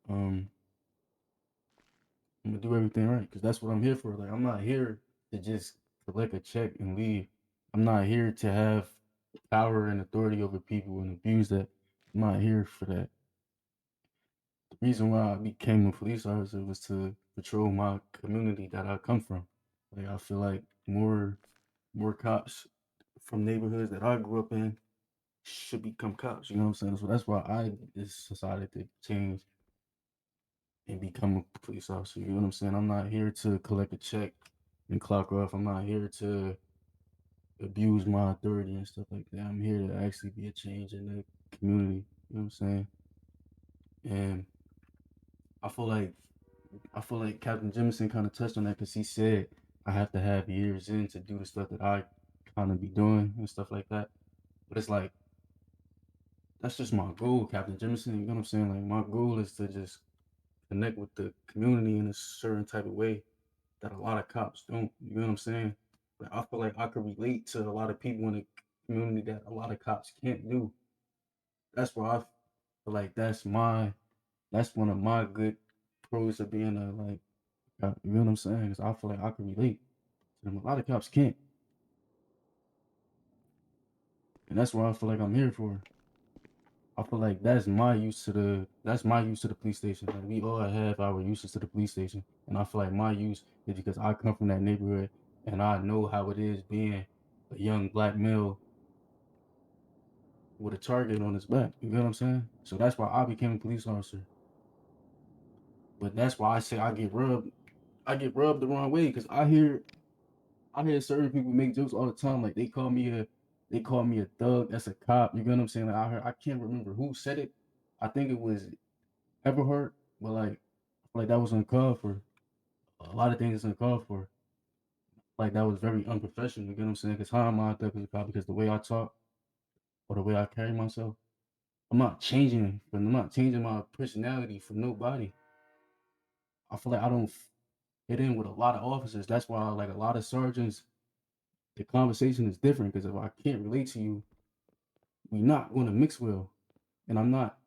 I'm gonna do everything right because that's what I'm here for. Like I'm not here to just collect a check and leave. I'm not here to have power and authority over people and abuse that. I'm not here for that. The reason why I became a police officer was to patrol my community that I come from. Like I feel like more cops from neighborhoods that I grew up in should become cops. You know what I'm saying? So that's why I just decided to change and become a police officer. You know what I'm saying? I'm not here to collect a check and clock off. I'm not here to abuse my authority and stuff like that. I'm here to actually be a change in the community. You know what I'm saying? And I feel like Captain Jemison kind of touched on that because he said I have to have years in to do the stuff that I kind of be doing and stuff like that. But it's like that's just my goal, Captain Jemison. You know what I'm saying? Like my goal is to just connect with the community in a certain type of way that a lot of cops don't. You know what I'm saying? But I feel like I could relate to a lot of people in the community that a lot of cops can't do. That's why I feel like that's one of my good pros of being a like you know what I'm saying? 'Cause I feel like I can relate to them. A lot of cops can't, and that's what I feel like I'm here for. I feel like that's my use to the police station. Like we all have our uses to the police station, and I feel like my use is because I come from that neighborhood and I know how it is being a young black male with a target on his back. You know what I'm saying? So that's why I became a police officer. But that's why I say I get rubbed the wrong way because I hear certain people make jokes all the time. Like they call me a thug. That's a cop. You know what I'm saying? Like I can't remember who said it. I think it was Everhart, but like that was uncalled for. A lot of things is uncalled for. Like that was very unprofessional. You know what I'm saying? Because how am I a thug as a cop? Because the way I talk or the way I carry myself, I'm not changing. But I'm not changing my personality for nobody. I feel like I don't fit in with a lot of officers. That's why like a lot of sergeants, the conversation is different because if I can't relate to you, we're not going to mix well. and I'm not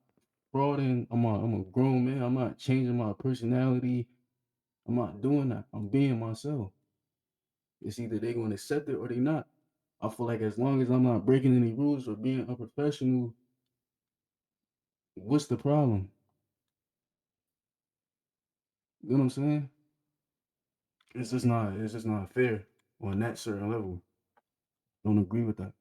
frauding. I'm a grown man. I'm not changing my personality. I'm not doing that. I'm being myself. It's either they're going to accept it or they not. I feel like as long as I'm not breaking any rules or being unprofessional, what's the problem? You know what I'm saying? It's just not fair on that certain level. Don't agree with that.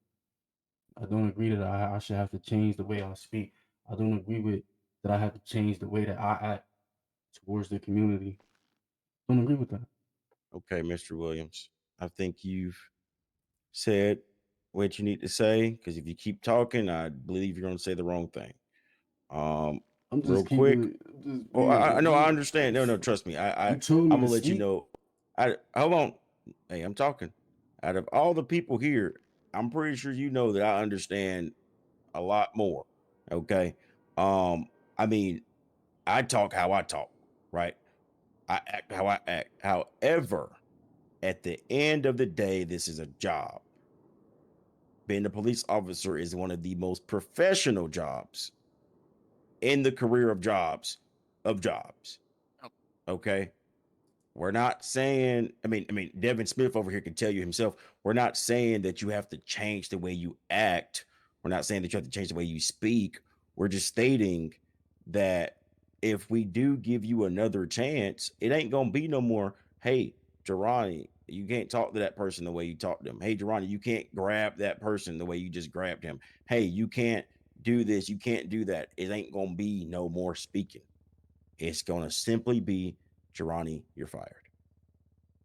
I don't agree that I should have to change the way I speak. I don't agree with that I have to change the way that I act towards the community. Don't agree with that. Okay, Mr. Williams. I think you've said what you need to say because if you keep talking, I believe you're going to say the wrong thing. I'm Real just quick. keeping it. Just Oh, being. I know. I Just, understand. No, trust me. you told me I'm to gonna let you speak. know. I hold on. Hey, I'm talking. Out of all the people here, I'm pretty sure you know that I understand a lot more. Okay. I mean, I talk how I talk, right? I act how I act. However, at the end of the day, this is a job. Being a police officer is one of the most professional jobs in the career of jobs. Okay. We're not saying, I mean, Devin Smith over here can tell you himself, we're not saying that you have to change the way you act. We're not saying that you have to change the way you speak. We're just stating that if we do give you another chance, it ain't gonna be no more, hey, Jirani, you can't talk to that person the way you talk to them. Hey, Jirani, you can't grab that person the way you just grabbed him. Hey, you can't do this, you can't do that. It ain't gonna be no more speaking. It's gonna simply be, Jirani, you're fired.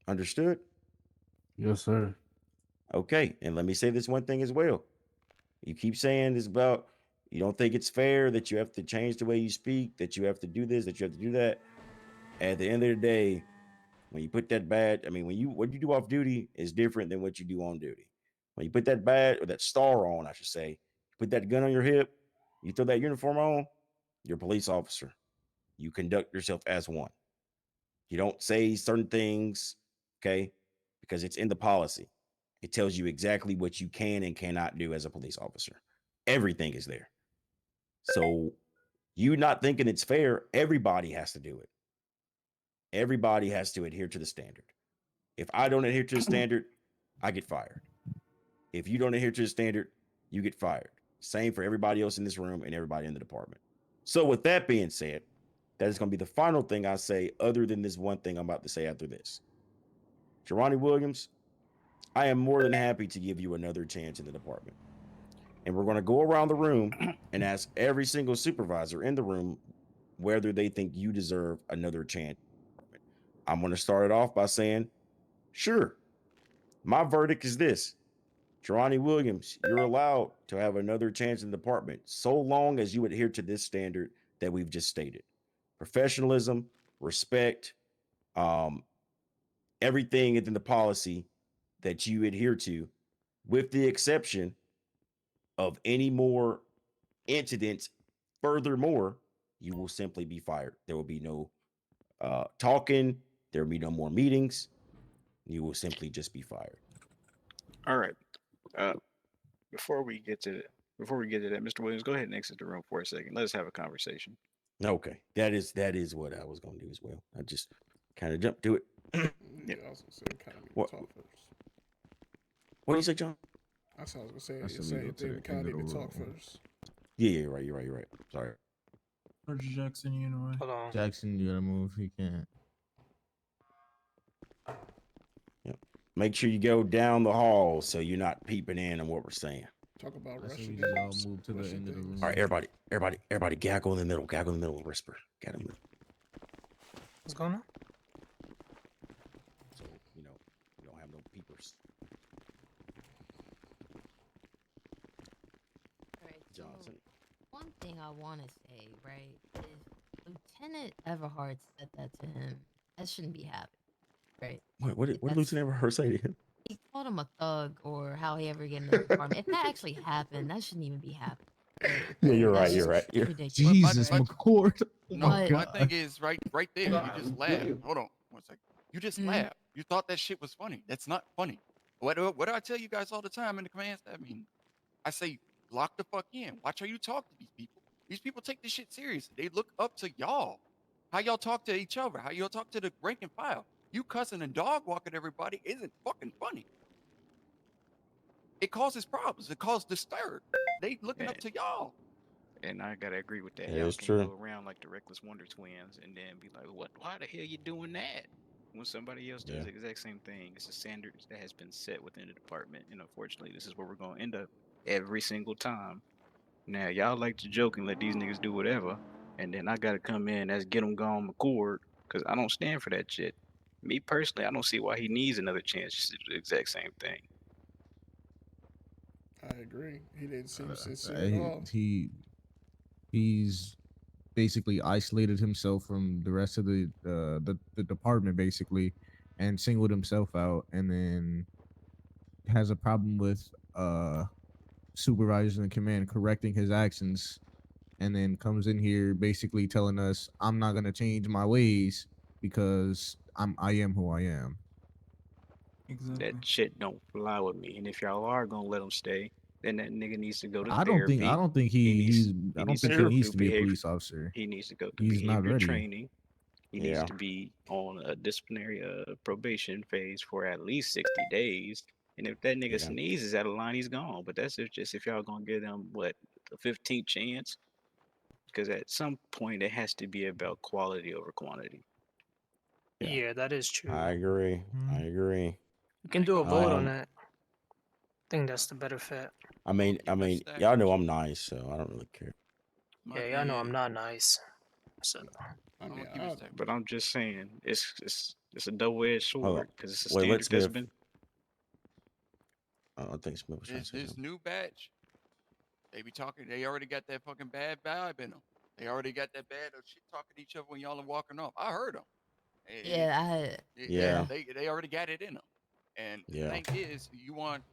Understood? Yes, sir. Okay. And let me say this one thing as well. You keep saying this about you don't think it's fair that you have to change the way you speak, that you have to do this, that you have to do that. At the end of the day, when you put that badge, I mean, what you do off duty is different than what you do on duty. When you put that badge or that star on, I should say, put that gun on your hip, you throw that uniform on, you're a police officer. You conduct yourself as one. You don't say certain things, okay? Because it's in the policy. It tells you exactly what you can and cannot do as a police officer. Everything is there. So you not thinking it's fair, everybody has to do it. Everybody has to adhere to the standard. If I don't adhere to the standard, I get fired. If you don't adhere to the standard, you get fired. Same for everybody else in this room and everybody in the department. So with that being said, that is going to be the final thing I say other than this one thing I'm about to say after this. Jirani Williams, I am more than happy to give you another chance in the department. And we're going to go around the room and ask every single supervisor in the room whether they think you deserve another chance. I'm going to start it off by saying, sure, my verdict is this. Jirani Williams, you're allowed to have another chance in the department so long as you adhere to this standard that we've just stated. Professionalism, respect, everything within the policy that you adhere to, with the exception of any more incidents. Furthermore, you will simply be fired. There will be no talking. There will be no more meetings. You will simply just be fired. All right. Uh, before we get to that, Mr. Williams, go ahead and exit the room for a second. Let's have a conversation. Okay, that is what I was going to do as well. I just kind of jumped to it. Yeah, I was gonna say kind of What? talk first. What do you say, John? That's what I was gonna say. I You said say we go you to think the we kind of end of need the to talk room. first. Yeah, you're right. Sorry. Sergeant Jackson, you know. Hold on. Jackson, you gotta move. He can't. Yep. Make sure you go down the hall so you're not peeping in on what we're saying. Talk about I said Russian. we just all games, move to the Russian end of the things. room. All right, everybody, gaggle in the middle. Gaggle in the middle. Whisper. Gaggle in the middle. What's going on? So you don't have no peepers. All right, so Johnson. one thing I want to say, right, is Lieutenant Everhart said that to him. That shouldn't be happening, right? What did That's- Lieutenant Everhart say to him? He called him a thug or how he ever get in the department. If that actually happened, that shouldn't even be happening. Right? Yeah, you're That's right. You're just right. You're... ridiculous. Jesus, right? McCord. Oh No, my my God. thing is right there. You just laugh. Hold on one second. You just Mhm. laugh. You thought that shit was funny. That's not funny. What do I tell you guys all the time in the command staff meeting? I say, lock the fuck in. Watch how you talk to these people. These people take this shit serious. They look up to y'all. How y'all talk to each other, how y'all talk to the rank and file. You cussing and dog walking everybody isn't fucking funny. It causes problems. It causes disturb. They looking up And, to y'all. and I gotta agree with that. That Y'all is can't true. go around like the Reckless Wonder Twins and then be like, "What? Why the hell you doing that?" When somebody else does Yeah. the exact same thing, it's a standard that has been set within the department, and unfortunately, this is where we're gonna end up every single time. Now, y'all like to joke and let these niggas do whatever, and then I gotta come in as get 'em gone McCord, because I don't stand for that shit. Me personally, I don't see why he needs another chance to do the exact same thing. I agree. He didn't seem sincere at He, all. he's basically isolated himself from the rest of the department basically, and singled himself out, and then has a problem with supervisors in command correcting his actions, and then comes in here basically telling us I'm not gonna change my ways because I am who I am. Exactly. That shit don't fly with me. And if y'all are gonna let him stay, then that nigga needs to go to I don't therapy. think He needs I he don't needs to think he go needs through to be a behavior. police officer. He needs to go through He's not behavior ready. training. He needs Yeah. to be on a disciplinary probation phase for at least 60 days. And if that nigga Yeah. sneezes out of line, he's gone. But that's just if y'all gonna give him what, a 15th chance? Because at some point it has to be about quality over quantity. Yeah. Yeah, that is true. I agree. I Mhm. agree. We can do a vote on Um, that. I think that's the better fit. I mean, Keep it stacked. y'all know I'm nice, so I don't really care. My Yeah, thing y'all know I'm is, not nice. So I I'm mean, gonna keep it stacked. But I'm just saying, it's a double-edged Hold on. sword because it's a Wait, let standard that's Smith. been. I think Smith was trying to say This something. new batch, they be talking. They already got that fucking bad vibe in them. They already got that bad shit talking to each other when y'all are walking off. I heard them. Yeah, Yeah. They already got it in them. And the Yeah. thing is, you want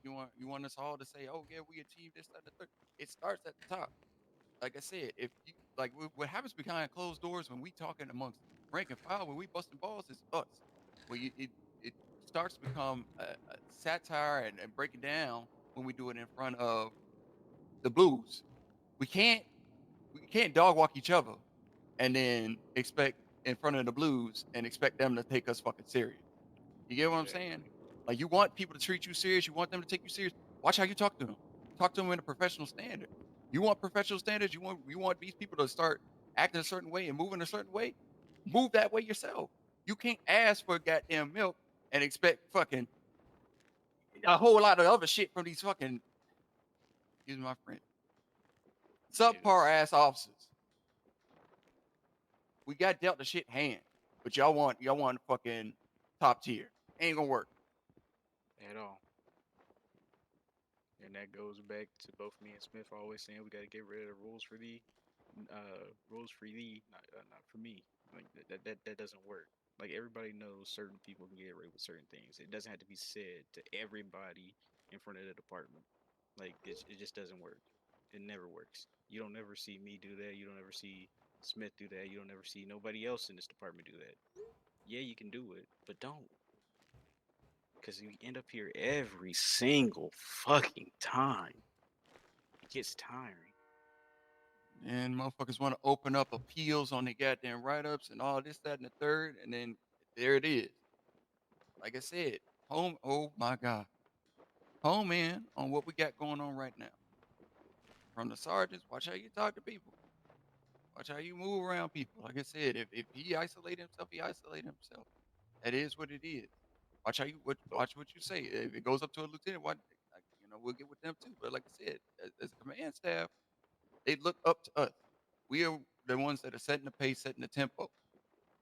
us all to say, "Oh yeah, we achieved this, that, and the third." It starts at the top. Like I said, if you like what happens behind closed doors when we talking amongst rank and file, when we busting balls, is us. It starts to become a satire and breaking down when we do it in front of the blues. We can't dog walk each other and then expect in front of the blues and expect them to take us fucking serious. You get what I'm saying? Like you want people to treat you serious, you want them to take you serious. Watch how you talk to them. Talk to them in a professional standard. You want professional standards, you want these people to start acting a certain way and moving a certain way. Move that way yourself. You can't ask for goddamn milk and expect fucking a whole lot of other shit from these fucking, excuse my friend, subpar ass officers. We got dealt the shit hand, but y'all want fucking top tier. Ain't gonna work. At all. And that goes back to both me and Smith always saying we got to get rid of the rules for thee, not for me. Like that doesn't work. Like everybody knows certain people can get away with certain things. It doesn't have to be said to everybody in front of the department. Like it just doesn't work. It never works. You don't ever see me do that. You don't ever see Smith do that. You don't ever see nobody else in this department do that. Yeah, you can do it, but don't. Because we end up here every single fucking time. It gets tiring. And motherfuckers want to open up appeals on the goddamn write-ups and all this, that, and the third, and then there it is. Like I said, home. Oh my God, home in on what we got going on right now. From the sergeants, watch how you talk to people. Watch how you move around people. Like I said, if he isolated himself, he isolated himself. That is what it is. Watch how you watch what you say. If it goes up to a lieutenant, we'll get with them too. But like I said, as a command staff, they look up to us. We are the ones that are setting the pace, setting the tempo.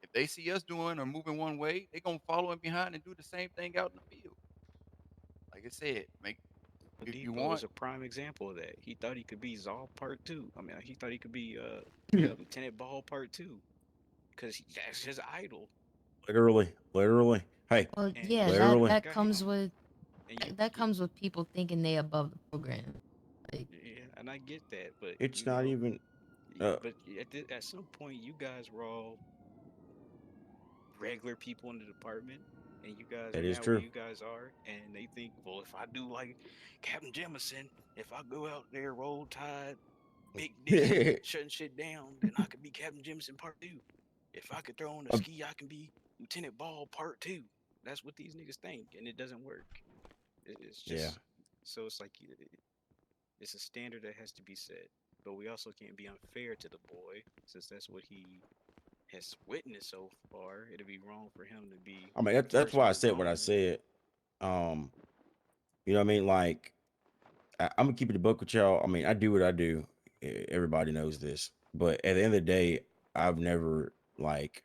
If they see us doing or moving one way, they're gonna follow in behind and do the same thing out in the field. Like I said, if you Depot is want, a prime example of that. He thought he could be Zal Part 2. I mean, he thought he could be Lieutenant Ball Part 2. Because that's his idol. Literally. Hey, well, And yeah, you should literally. that respect comes him. with And you, that comes with people thinking they above the program. Like, yeah, and I get that. But, It's not even. but at some point, you guys were all regular people in the department, and you guys are That is now where true. you guys are, and they think, well, if I do like Captain Jemison, if I go out there, roll tide, Big Dicky shutting shit down, then I could be Captain Jameson Part 2. If I could throw on a Um, ski, I can be Lieutenant Ball Part 2. That's what these niggas think, and it doesn't work. It's Yeah. just so it's like it's a standard that has to be set, but we also can't be unfair to the boy since that's what he has witnessed so far. It'd be wrong for him to be. I mean, that's why I said what I said. You know what I mean? Like, I'm gonna keep it a buck with y'all. I mean, I do what I do. Everybody knows this, but at the end of the day, I've never like,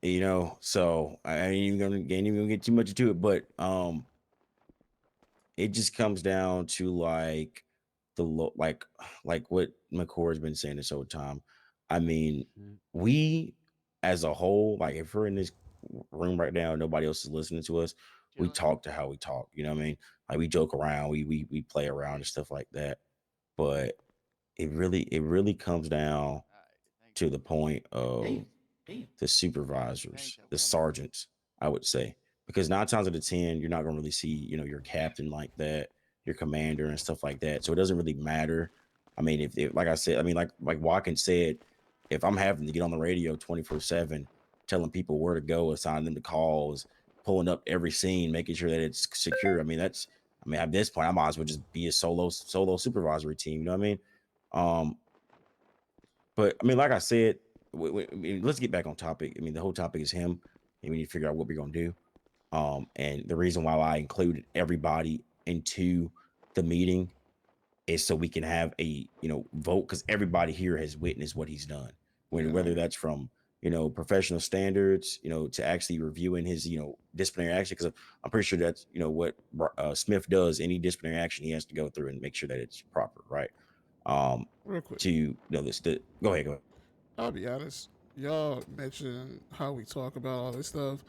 you know. So I ain't even gonna get too much into it, but it just comes down to like like what McCord has been saying this whole time. I mean, we as a whole, like if we're in this room right now, nobody else is listening to us. We Chilling. talk to how we talk. You know what I mean? Like we joke around, we play around and stuff like that. But it really comes down All right, thank to you. the point of the supervisors, the sergeants, I would say, because 9 times out of 10, you're not going to really see, you know, your captain like that, your commander and stuff like that. So it doesn't really matter. I mean, if like I said, I mean, like Watkins said, if I'm having to get on the radio 24/7, telling people where to go, assigning them to calls, pulling up every scene, making sure that it's secure. I mean, at this point, I might as well just be a solo supervisory team. You know what I mean? But I mean, like I said, I mean, let's get back on topic. I mean, the whole topic is him, and we need to figure out what we're gonna do. And the reason why I included everybody into the meeting is so we can have a vote, because everybody here has witnessed what he's done. Whether that's from professional standards, to actually reviewing his disciplinary action, because I'm pretty sure that's what Smith does. Any disciplinary action, he has to go through and make sure that it's proper, right? Real quick, To go ahead. I'll be honest. Y'all mentioned how we talk about all this stuff.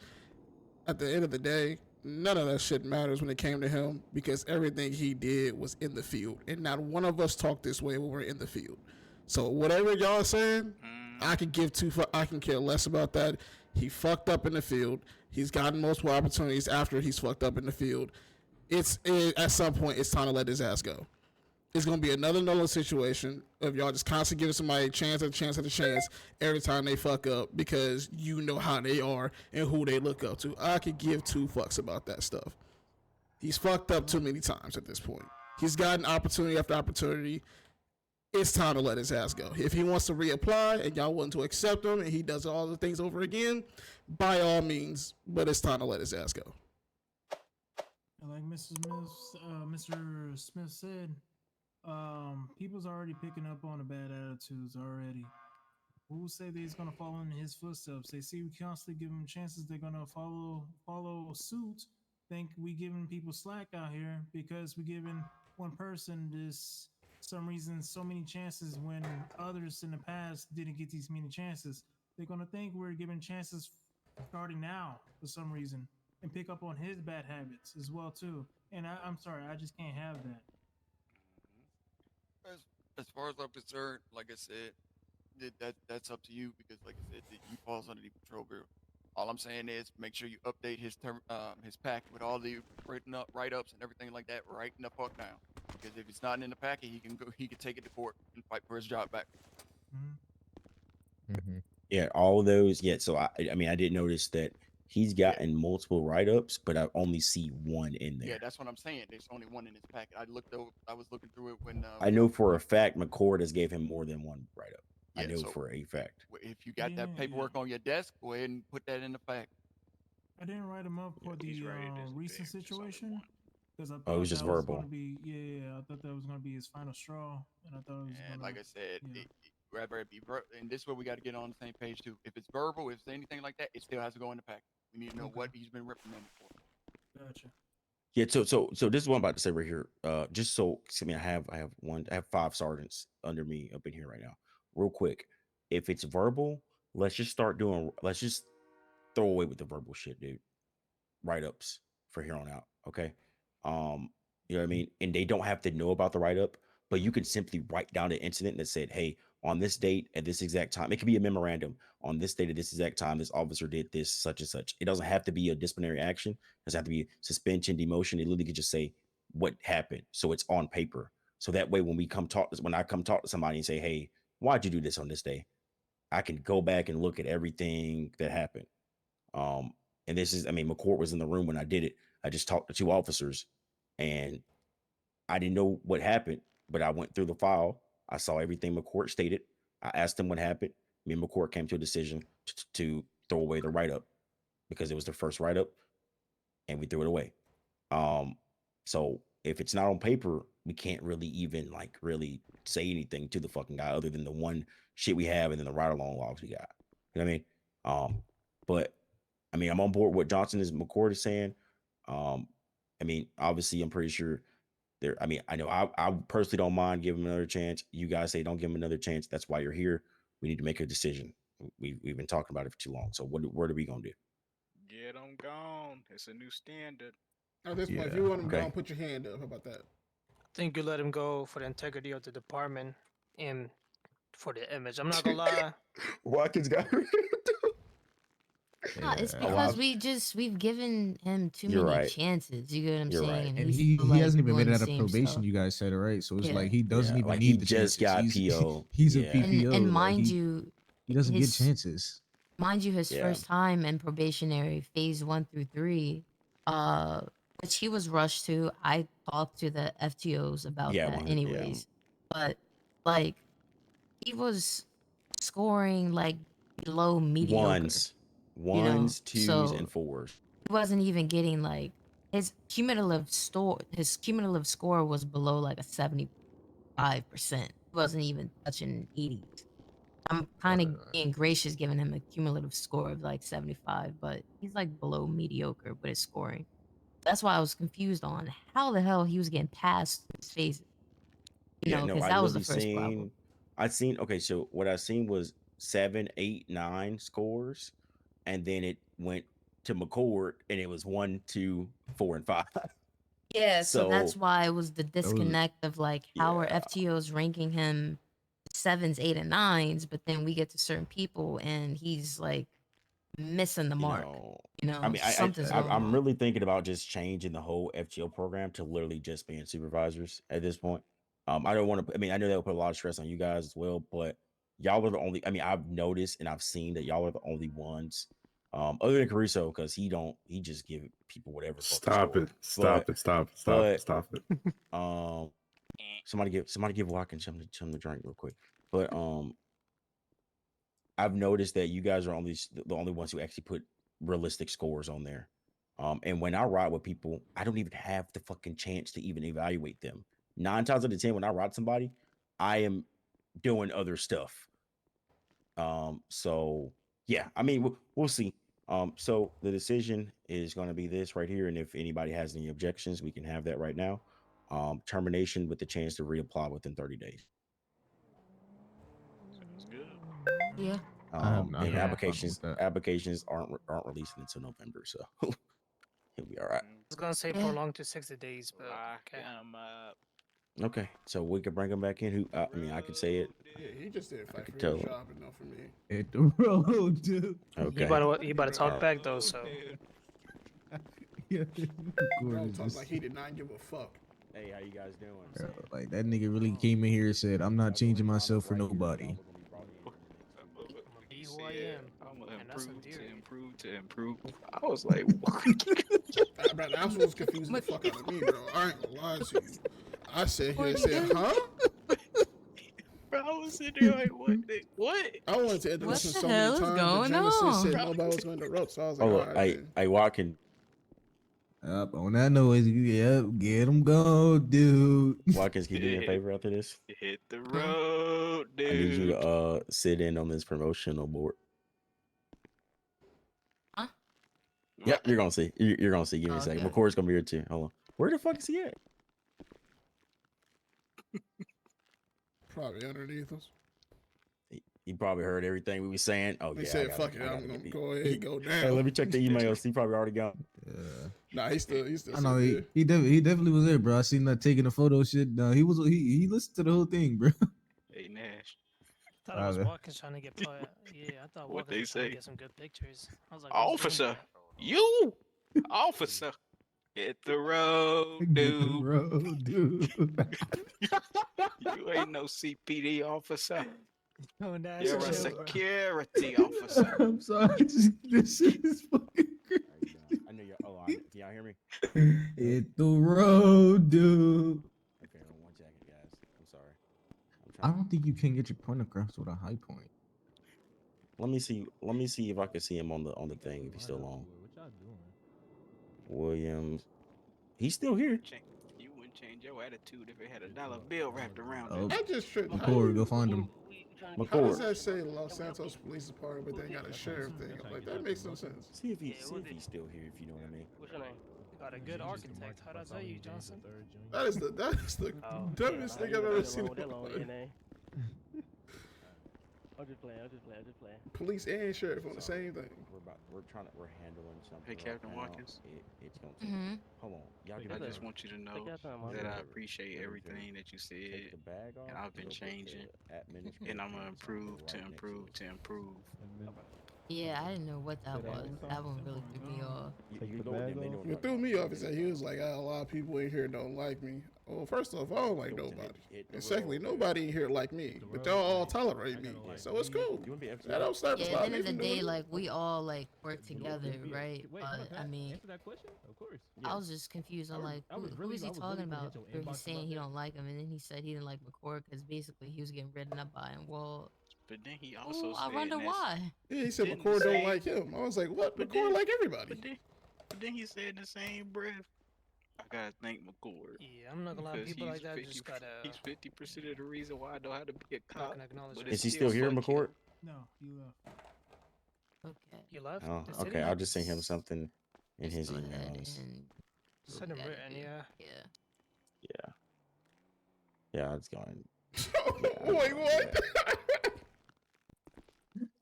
At the end of the day, none of that shit matters when it came to him, because everything he did was in the field, and not one of us talked this way when we're in the field. So whatever y'all are saying, I can care less about that. He fucked up in the field. He's gotten multiple opportunities after he's fucked up in the field. At some point, it's time to let his ass go. It's going to be another Nolan situation of y'all just constantly giving somebody a chance at a chance at a chance every time they fuck up, because you know how they are and who they look up to. I could give 2 fucks about that stuff. He's fucked up too many times at this point. He's gotten opportunity after opportunity. It's time to let his ass go. If he wants to reapply and y'all want to accept him and he does all the things over again, by all means, but it's time to let his ass go. And like Mr. Smith said, people's already picking up on the bad attitudes already. Who say that he's gonna follow in his footsteps? They see we constantly give them chances. They're gonna follow suit. Think we giving people slack out here because we giving one person this some reason so many chances when others in the past didn't get these many chances. They're gonna think we're giving chances starting now for some reason and pick up on his bad habits as well too. And I'm sorry, I just can't have that. As far as I'm concerned, like I said, that's up to you, because like I said, you falls under the patrol bureau. All I'm saying is make sure you update his packet with all the write-ups and everything like that right in the fuck down. Because if it's not in the packet, he can take it to court and fight for his job back. Yeah, all of those. Yeah, so I mean, I did notice that he's gotten multiple write-ups, but I only see one in there. Yeah, that's what I'm saying. There's only one in his packet. I was looking through it when. I know for a fact McCord has gave him more than one write-up. I Yeah, know so for a fact. if you got that paperwork on your desk, go ahead and put that in the packet. I didn't write him up for the recent situation because I thought Oh, it was just that was verbal. gonna be I thought that was gonna be his final straw, and I thought it was. And gonna, like I said, yeah. whether it be and this is where we got to get on the same page too. If it's verbal, if it's anything like that, it still has to go in the packet. We need to know what he's been reprimanded for. Gotcha. Yeah, so this is what I'm about to say right here. Just so I mean, I have 5 sergeants under me up in here right now. Real quick, if it's verbal, let's just throw away with the verbal shit, dude. Write-ups for here on out, okay? You know what I mean? And they don't have to know about the write-up, but you can simply write down an incident that said, hey, on this date at this exact time, it could be a memorandum. On this date at this exact time, this officer did this, such and such. It doesn't have to be a disciplinary action. It doesn't have to be suspension, demotion. It literally could just say what happened. So it's on paper. So that way, when I come talk to somebody and say, "Hey, why'd you do this on this day?" I can go back and look at everything that happened. And this is, I mean, McCourt was in the room when I did it. I just talked to 2 officers, and I didn't know what happened, but I went through the file. I saw everything McCourt stated. I asked him what happened. Me and McCourt came to a decision to throw away the write-up because it was the first write-up, and we threw it away. So if it's not on paper, we can't really even like really say anything to the fucking guy other than the one shit we have and then the ride-along logs we got. You know what I mean? But I mean, I'm on board with McCourt is saying. I mean, obviously, I'm pretty sure there. I mean, I know I personally don't mind giving him another chance. You guys say don't give him another chance. That's why you're here. We need to make a decision. We've been talking about it for too long. So what are we gonna do? Get them gone. It's a new standard. At this point, if Yeah, you want him okay. gone, put your hand up. How about that? I think you let him go for the integrity of the department and for the image. I'm not gonna lie. Watkins got No, it's Yeah. because we've given him too You're many right. chances. You get what I'm You're saying? right. And And he's he still, like, hasn't even doing made it the out of same probation. stuff. You guys said it right, so it's Yeah. like he doesn't Yeah, even like, need he the just chances. got PO. He's a Yeah. PPO. And like, mind he, you, he doesn't get his chances. his Yeah. first time in probationary phase 1 through 3, which he was rushed to. I talked to the FTOs about Yeah, that 100, yeah. anyways. But like he was scoring like below mediocre. Ones, know, 1s, 2s, so- and 4s. He wasn't even getting like his cumulative score was below like a 75%. He wasn't even touching 80s. I'm kind of being gracious giving him a cumulative score of like 75, but he's like below mediocre with his scoring. That's why I was confused on how the hell he was getting past his phases. You Yeah, know, no, because I that was the literally first problem. I'd seen, okay, so what I seen was 7, 8, 9 scores, and then it went to McCord, and it was 1, 2, 4, and 5. Yeah, so that's So, why it was the disconnect of like how are yeah. FTOs ranking him 7s, 8, and 9s, but then we get to certain people and he's like missing the You mark. know, You know, I mean, something's going I'm on. really thinking about just changing the whole FGO program to literally just being supervisors at this point. I don't want to. I mean, I know that would put a lot of stress on you guys as well, but y'all are the only. I mean, I've noticed and I've seen that y'all are the only ones, other than Caruso, because he just give people whatever. fucking Stop score. it. Stop it. Stop it. Stop but- it. Stop it. Somebody give Watkins something to drink real quick. But I've noticed that you guys are the only ones who actually put realistic scores on there. And when I ride with people, I don't even have the fucking chance to even evaluate them. 9 times out of 10, when I ride somebody, I am doing other stuff. So yeah, I mean, we'll see. So the decision is going to be this right here, and if anybody has any objections, we can have that right now. Termination with the chance to reapply within 30 days. Sounds good. Yeah. I have not And heard a problem with that. applications aren't releasing until November, so he'll be all right. I was gonna say Yeah. prolonged to 60 days, but Lock okay. 'em up. Okay, so we can bring him back in. Who? I mean, I could say it. Yeah, he just did fight could for tell his him. job enough for me. Hit the road, dude. Okay. You about to talk Alright. back though, so Yeah, Bro McCord is talks just- like he did not give a fuck. Hey, how you guys doing? Bro, like that nigga really came in here and said, "I'm not changing myself for nobody." be who I am, I'm gonna and that's improve to endearing. improve to improve. I was like, what? Bro, that's what's confusing the fuck out of me, bro. I ain't gonna lie to you. I said here and said, huh? Bro, I was sitting there like, what? What? I wanted to interrupt What him the so hell many is times, going but Jameson on? said nobody was going to interrupt, so I was like, Oh, all right, then. I Watkins. Up on that noise, yep, get him gone, dude. Watkins, can you do me a favor after this? Hit the road, dude. I need you to sit in on this promotional board. Huh? Yep, you're gonna see. You're gonna see. Give me a second. Okay. McCord's gonna be here too. Hold on. Where the fuck is he at? Probably underneath us. He probably heard everything we was saying. Oh He yeah. I said, gotta- fuck it, I I'm gotta going to get go ahead and go Hey, down. let me check the emails. He probably already got. Yeah. Nah, he's still I know sitting he there. he definitely was there, bro. I seen that taking a photo shit. No, he listened to the whole thing, bro. Hey, Nash. I thought it was Okay. Watkins trying to get yeah, I thought What Watkins they was trying to say? get some good pictures. I was like, what's wrong with Officer. that? You! Officer. Hit the road, Get the dude. road, dude. You ain't no CPD officer. Oh, that's You're a chill, bro. security officer. I'm sorry. This shit is fucking I know you. Oh, can y'all hear me? crazy. Hit the road, dude. Okay, hold on one second, guys. I'm sorry. I don't think you can get your point across with a high point. Let me see. Let me see if I can see him on the thing. If he's still on. What y'all doing? Williams. He's still here. You wouldn't change your attitude if it had $1 bill wrapped around Oh, it. I just tripped. How McCord, go find him. How does McCord. that say Los Santos Police Department, but they got a sheriff thing? Like that makes no sense. See if he's still here. If you know what I mean. What's your name? Got a good architect. How'd I tell you, Johnson? That is the Oh, dumbest yeah, thing I I've ain't ever got seen. that in my long life. in your name. I'm just playing. Police and sheriff on the same thing. We're handling something. Hey, right Captain now. Watkins. It's gonna take. Mhm. Hold on, y'all. Take give I me your just time. want you to know Take your time, man. that I Whatever, appreciate whatever. everything that you Take said, the bag off. and I've been go put the changing, administrative and I'm gonna things on improve right to next improve us. to improve. Yeah, I didn't know what that was. That one really threw me off. You go with them. They know what What I'm threw talking me about. off is that he was like, a lot of people in here don't like me. Well, first off, I don't like Go to nobody. hit the And secondly, road. nobody in here like me. But y'all all tolerate me. So it's cool. You wanna be FTO? That don't stop Yeah, at stop the end me of the from day, doing it. like we all like work together, right? Wait, But I mean, answer that question. Of course. I was just confused on like I was who really- is he I was talking really gonna about? hit your Where inbox he's saying about he that. don't like him, and then he said he didn't like McCord because basically he was getting ridden up by him. Well, But then he also I said, wonder that's- why. Yeah, he said Didn't McCord don't say- like him. I was like, what? But McCord then- like everybody. But then he said in the same breath, I gotta thank McCord. Yeah, I'm not gonna lie. Because People like he's that 50 just gotta. He's 50% of the reason why I know how to be a Not cop. gonna acknowledge But it. it's Is he still here, fuck McCord? him. No, he left. Okay, You left. Oh, the city? okay. I'll just send him something in let's his go ahead emails. and Send him look at it written, here. yeah. Yeah. Yeah, it's going. Wait, what?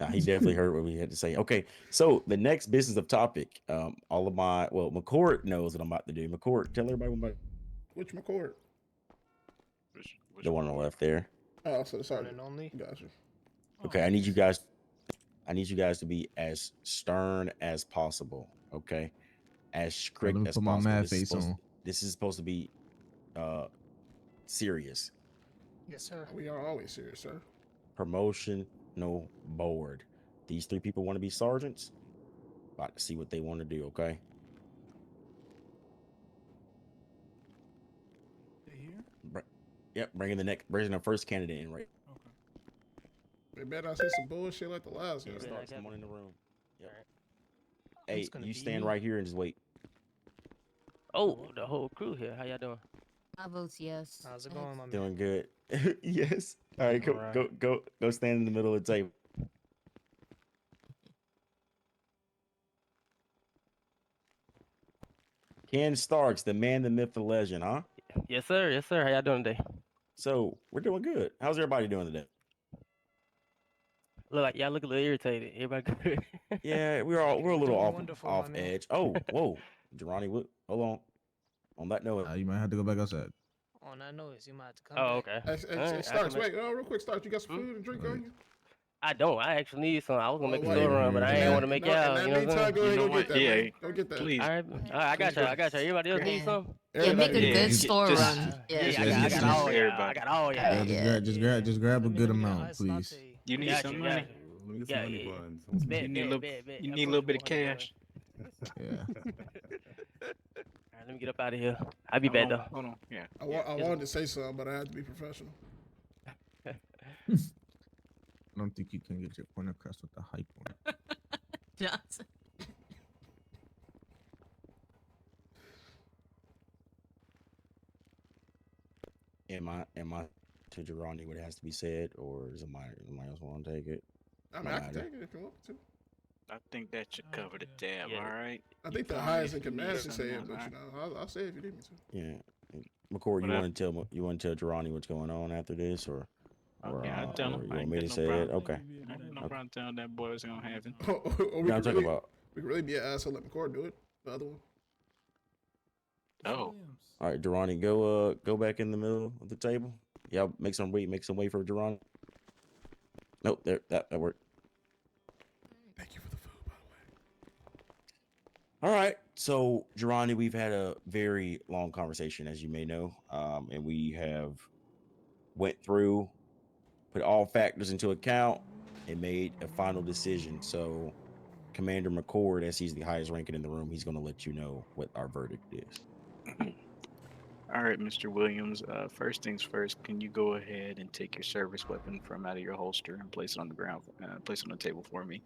Nah, he definitely heard what we had to say. Okay, so the next business of topic. All of my McCord knows what I'm about to do. McCord, tell everybody what I'm about. Which McCord? Which The one on the left there. Oh, so One sorry. and only. Gotcha. Okay, I need you guys to be as stern as possible. Okay, as strict Let me as put my possible. mad face on. This is supposed to be serious. Yes, sir. We are always serious, sir. Promotion, no board. These 3 people want to be sergeants. About to see what they want to do. Okay. They here? Yep, bringing the first candidate in right. Okay. They better not say some bullshit like the last guy. Yeah, Start I got someone it. in the room. Yep. Alright. Hey, It's gonna you be stand me. right here and just wait. Oh, the whole crew here. How y'all doing? My vote's yes. How's it Next. going, my man? Doing good. Yes. All right, go Alright. go stand in the middle of the table. Ken Starks, the man, the myth, the legend, huh? Yes, sir. Yes, sir. How y'all doing today? So we're doing good. How's everybody doing today? Look like y'all look a little irritated. Everybody good? Yeah, we're a little Doing off wonderful, my off man. edge. Oh, whoa, Durrani, hold on. On that note, You might have to go back outside. On that noise, you might have to come Oh, back. okay. Alright, I Starts. come Wait, real quick, Starts. You got some Hmm? food and drink Right. on you? I don't. I actually need some. I was gonna make a well, store yeah, run, but I ain't yeah. want to make No, y'all. in You that know what I'm meantime, go saying? ahead You and know go get what? that. Yeah, man. Go get that. Please. All right, I got y'all. I got y'all. Everybody else Yeah. need some? Yeah, make a Everybody- good Yeah, store just- run. Yeah, Yeah, I just- got just- all y'all. I everybody. got all y'all. Yeah, just grab a Let me good go get an amount, iced please. latte. You need Got some you, money. got you. Let me get Yeah, some money yeah, funds. Bet, You need a little- bet. You Of need a course little bit of 100, cash. Yeah. All right, let me get up out of here. I'll be back though. Hold on. Yeah. I Yes, wanted to say something, but I had to be professional. I don't think you can get your point across with the high point. Johnson. am I to Durrani what has to be said, or is somebody else want to take it? I mean, No I can matter. take it if you want to. I think that should cover the tab, Yeah. all right? I You think the call me highest if in you need command should say something, it, but alright? I'll say it if you need me to. Yeah. McCord, But you I- want to tell Durrani what's going on after this, or Okay, I'll tell or him. you I want ain't me got to no say it? problem. Okay. I ain't got no problem telling that boy what's gonna happen. Or we Now I'm could talking really, about. we could really be an asshole. Let McCord do it. The other one. Oh. Williams. All right, Durrani, go back in the middle of the table. Yeah, make some way for Durrani. Nope, there that worked. Thank you for the food, by the way. All right. So, Gerani, we've had a very long conversation, as you may know, and we have went through, put all factors into account, and made a final decision. So, Commander McCord, as he's the highest ranking in the room, he's going to let you know what our verdict is. All right, Mr. Williams. First things first, can you go ahead and take your service weapon from out of your holster and place it on the ground, place it on the table for me?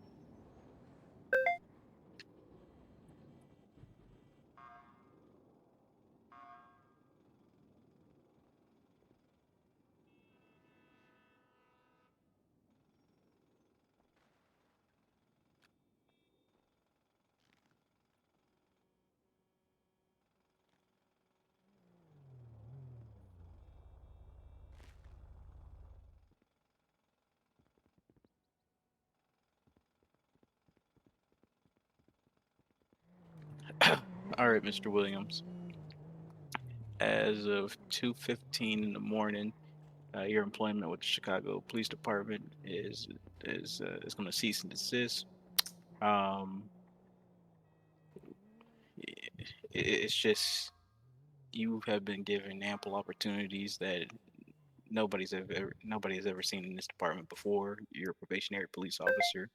All right, Mr. Williams. As of 2:15 in the morning, your employment with the Chicago Police Department is going to cease and desist. Um, it's just you have been given ample opportunities that nobody has ever seen in this department before. You're a probationary police officer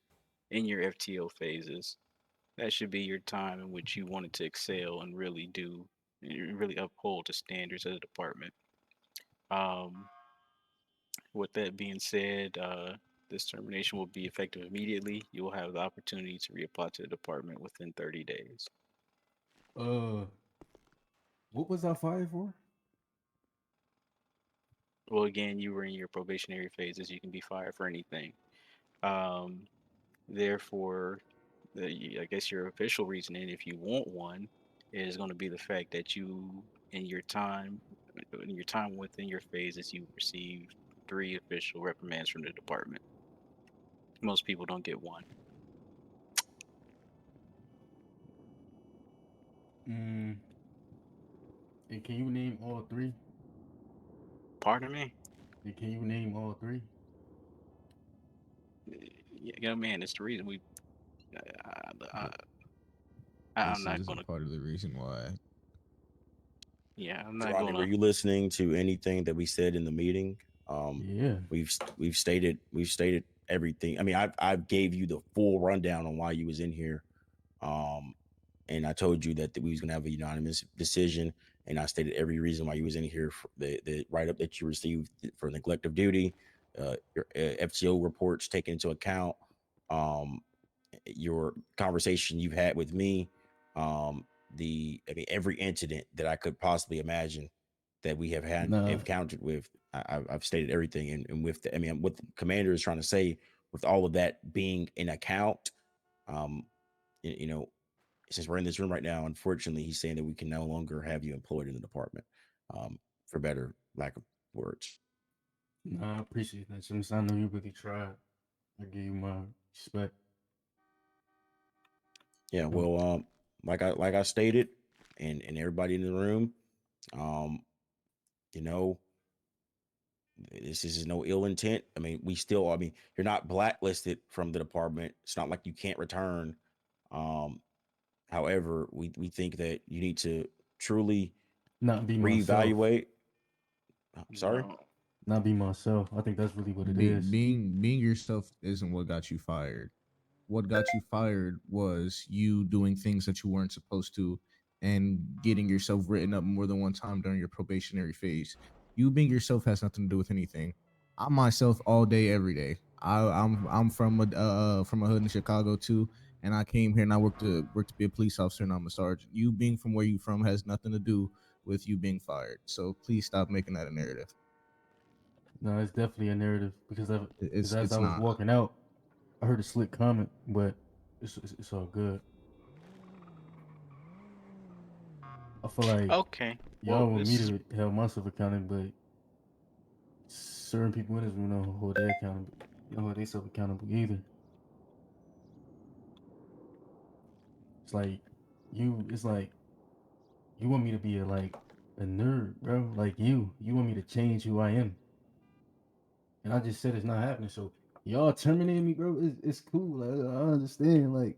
in your FTO phases. That should be your time in which you wanted to excel and really uphold the standards of the department. Um, with that being said, this termination will be effective immediately. You will have the opportunity to reapply to the department within 30 days. What was I fired for? Well, again, you were in your probationary phases. You can be fired for anything. Um, Therefore, I guess your official reasoning, if you want one, is going to be the fact that in your time, within your phases, you received 3 official reprimands from the department. Most people don't get one. And can you name all 3? Pardon me? And can you name all 3? Young man, it's the reason we. I'm This not is gonna. part of the reason why. Yeah, I'm not Gerani, were gonna. you listening to anything that we said in the meeting? Yeah. We've stated everything. I mean, I've gave you the full rundown on why you was in here. And I told you that we was gonna have a unanimous decision, and I stated every reason why you was in here. For the write up that you received for neglect of duty, your FTO reports taken into account, your conversation you've had with me, every incident that I could possibly imagine that we have had Nah. encountered with. I've stated everything, and with what the commander is trying to say, with all of that being in account, you know, since we're in this room right now, unfortunately, he's saying that we can no longer have you employed in the department, for better lack of words. Nah, I appreciate that. Since I know you really tried, I give you my respect. Yeah, well, like I stated, and everybody in the room, you know, this is no ill intent. I mean, you're not blacklisted from the department. It's not like you can't return. However, we think that you need to truly Not be myself. reevaluate. Sorry. No. Not be myself. I think that's really what it is. Being yourself isn't what got you fired. What got you fired was you doing things that you weren't supposed to and getting yourself written up more than one time during your probationary phase. You being yourself has nothing to do with anything. I'm myself all day, every day. I'm from a hood in Chicago too, and I came here and I worked to be a police officer, and I'm a sergeant. You being from where you from has nothing to do with you being fired. So please stop making that a narrative. No, it's definitely a narrative because as It's I was not. walking out, I heard a slick comment, but it's all good. I feel like Okay. y'all Well, want me to hold myself accountable, but certain people in this room don't hold their accountable. They don't hold themselves accountable either. It's like you want me to be a nerd, bro. Like you want me to change who I am, and I just said it's not happening. So y'all terminating me, bro. It's cool. Like, I understand. Like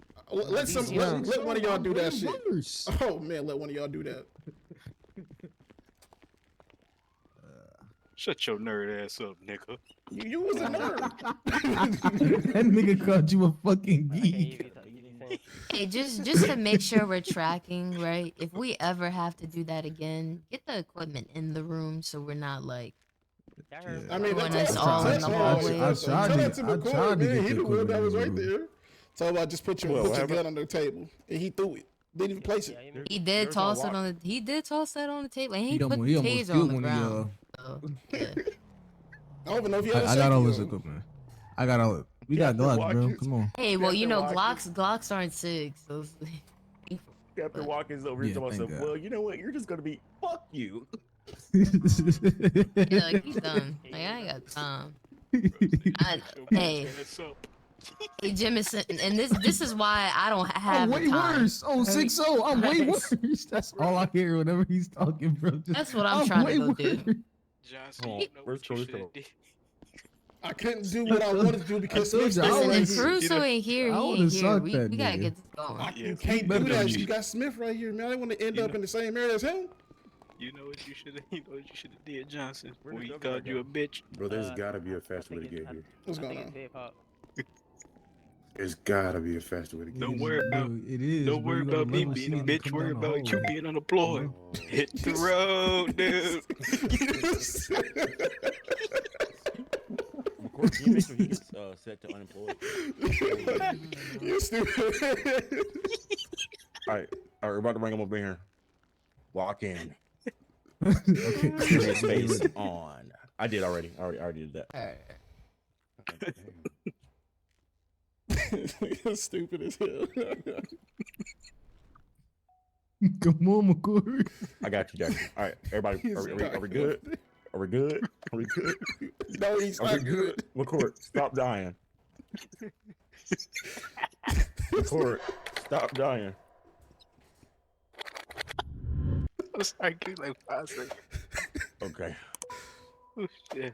Let some These let, young- let one of y'all do that Bring shit. verse. Oh man, let one of y'all do that. Shut your nerd ass up, nigga. You was a nerd. That nigga called you a fucking I can't hear geek. you. You saying Hey, just to make sure we're tracking, right? If we ever have to do that again, get the equipment in the room so we're not like I mean, doing that's us all in the hallway. Tell that to I McCoy, tried to man. get He the the one that equipment was in the right room. there. Tell about just put your Well, put what your happened? gun on the table, and he threw it. Didn't even place it. He did There's no toss it lock. on the. He did toss that on the table, and he, He put almost, the he almost taser on killed the one of y'all. ground. So, yeah. I don't even know if he had a I got all his safety on. equipment. I got all. We got Captain Glocks, bro. Watkins. Come on. Hey, well, you know, Captain Watkins. Glocks aren't SIGs. So Captain Watkins over here Yeah, talking thank about, God. well, you know what? You're just gonna be fuck you. yeah, like he's done. Like I ain't got time. Hey, hey, Jemison, and this is why I don't have I'm the way time. worse. Oh, 6-0. I'm way Yes. worse. That's all I hear whenever he's talking, bro. Just, That's what I'm trying to way go do. worse. Johnson, Hold you on. know Where's what you Cody should have Cole? did. I couldn't do what I wanted to do because told Smith's you, I still right was- here. Listen, Truso ain't here. I He would've ain't here. sucked We that gotta nigga. get this going. You Yeah, can't better do that. than You you. got Smith right here, man. I didn't want to end You up know- in the same area as him. You know what you should have. You know what you should have did, Johnson. Where When did he Governor called you a go? bitch. Bro, there's gotta be a faster way to get here. What's going on? There's gotta be a faster way to get Don't here. worry about. Bro, it is. Don't bro. worry You gotta about me level being a seat and bitch. come Worry down the about you hallway. being unemployed. Hit the road, dude. Of course, you make sure he gets set to unemployed. You stupid. All right, we're about to bring him up in here. Walk in. Okay. Turn his face on. I did already. I already did that. You're stupid as hell. Come on, McCoy. I got you, Jackson. All right, everybody, He's are we dying. good? Are we good? Are we good? No, he's Are we not good? good. McCourt, stop dying. McCourt, stop dying. I was like, like 5 seconds. Okay. Oh shit.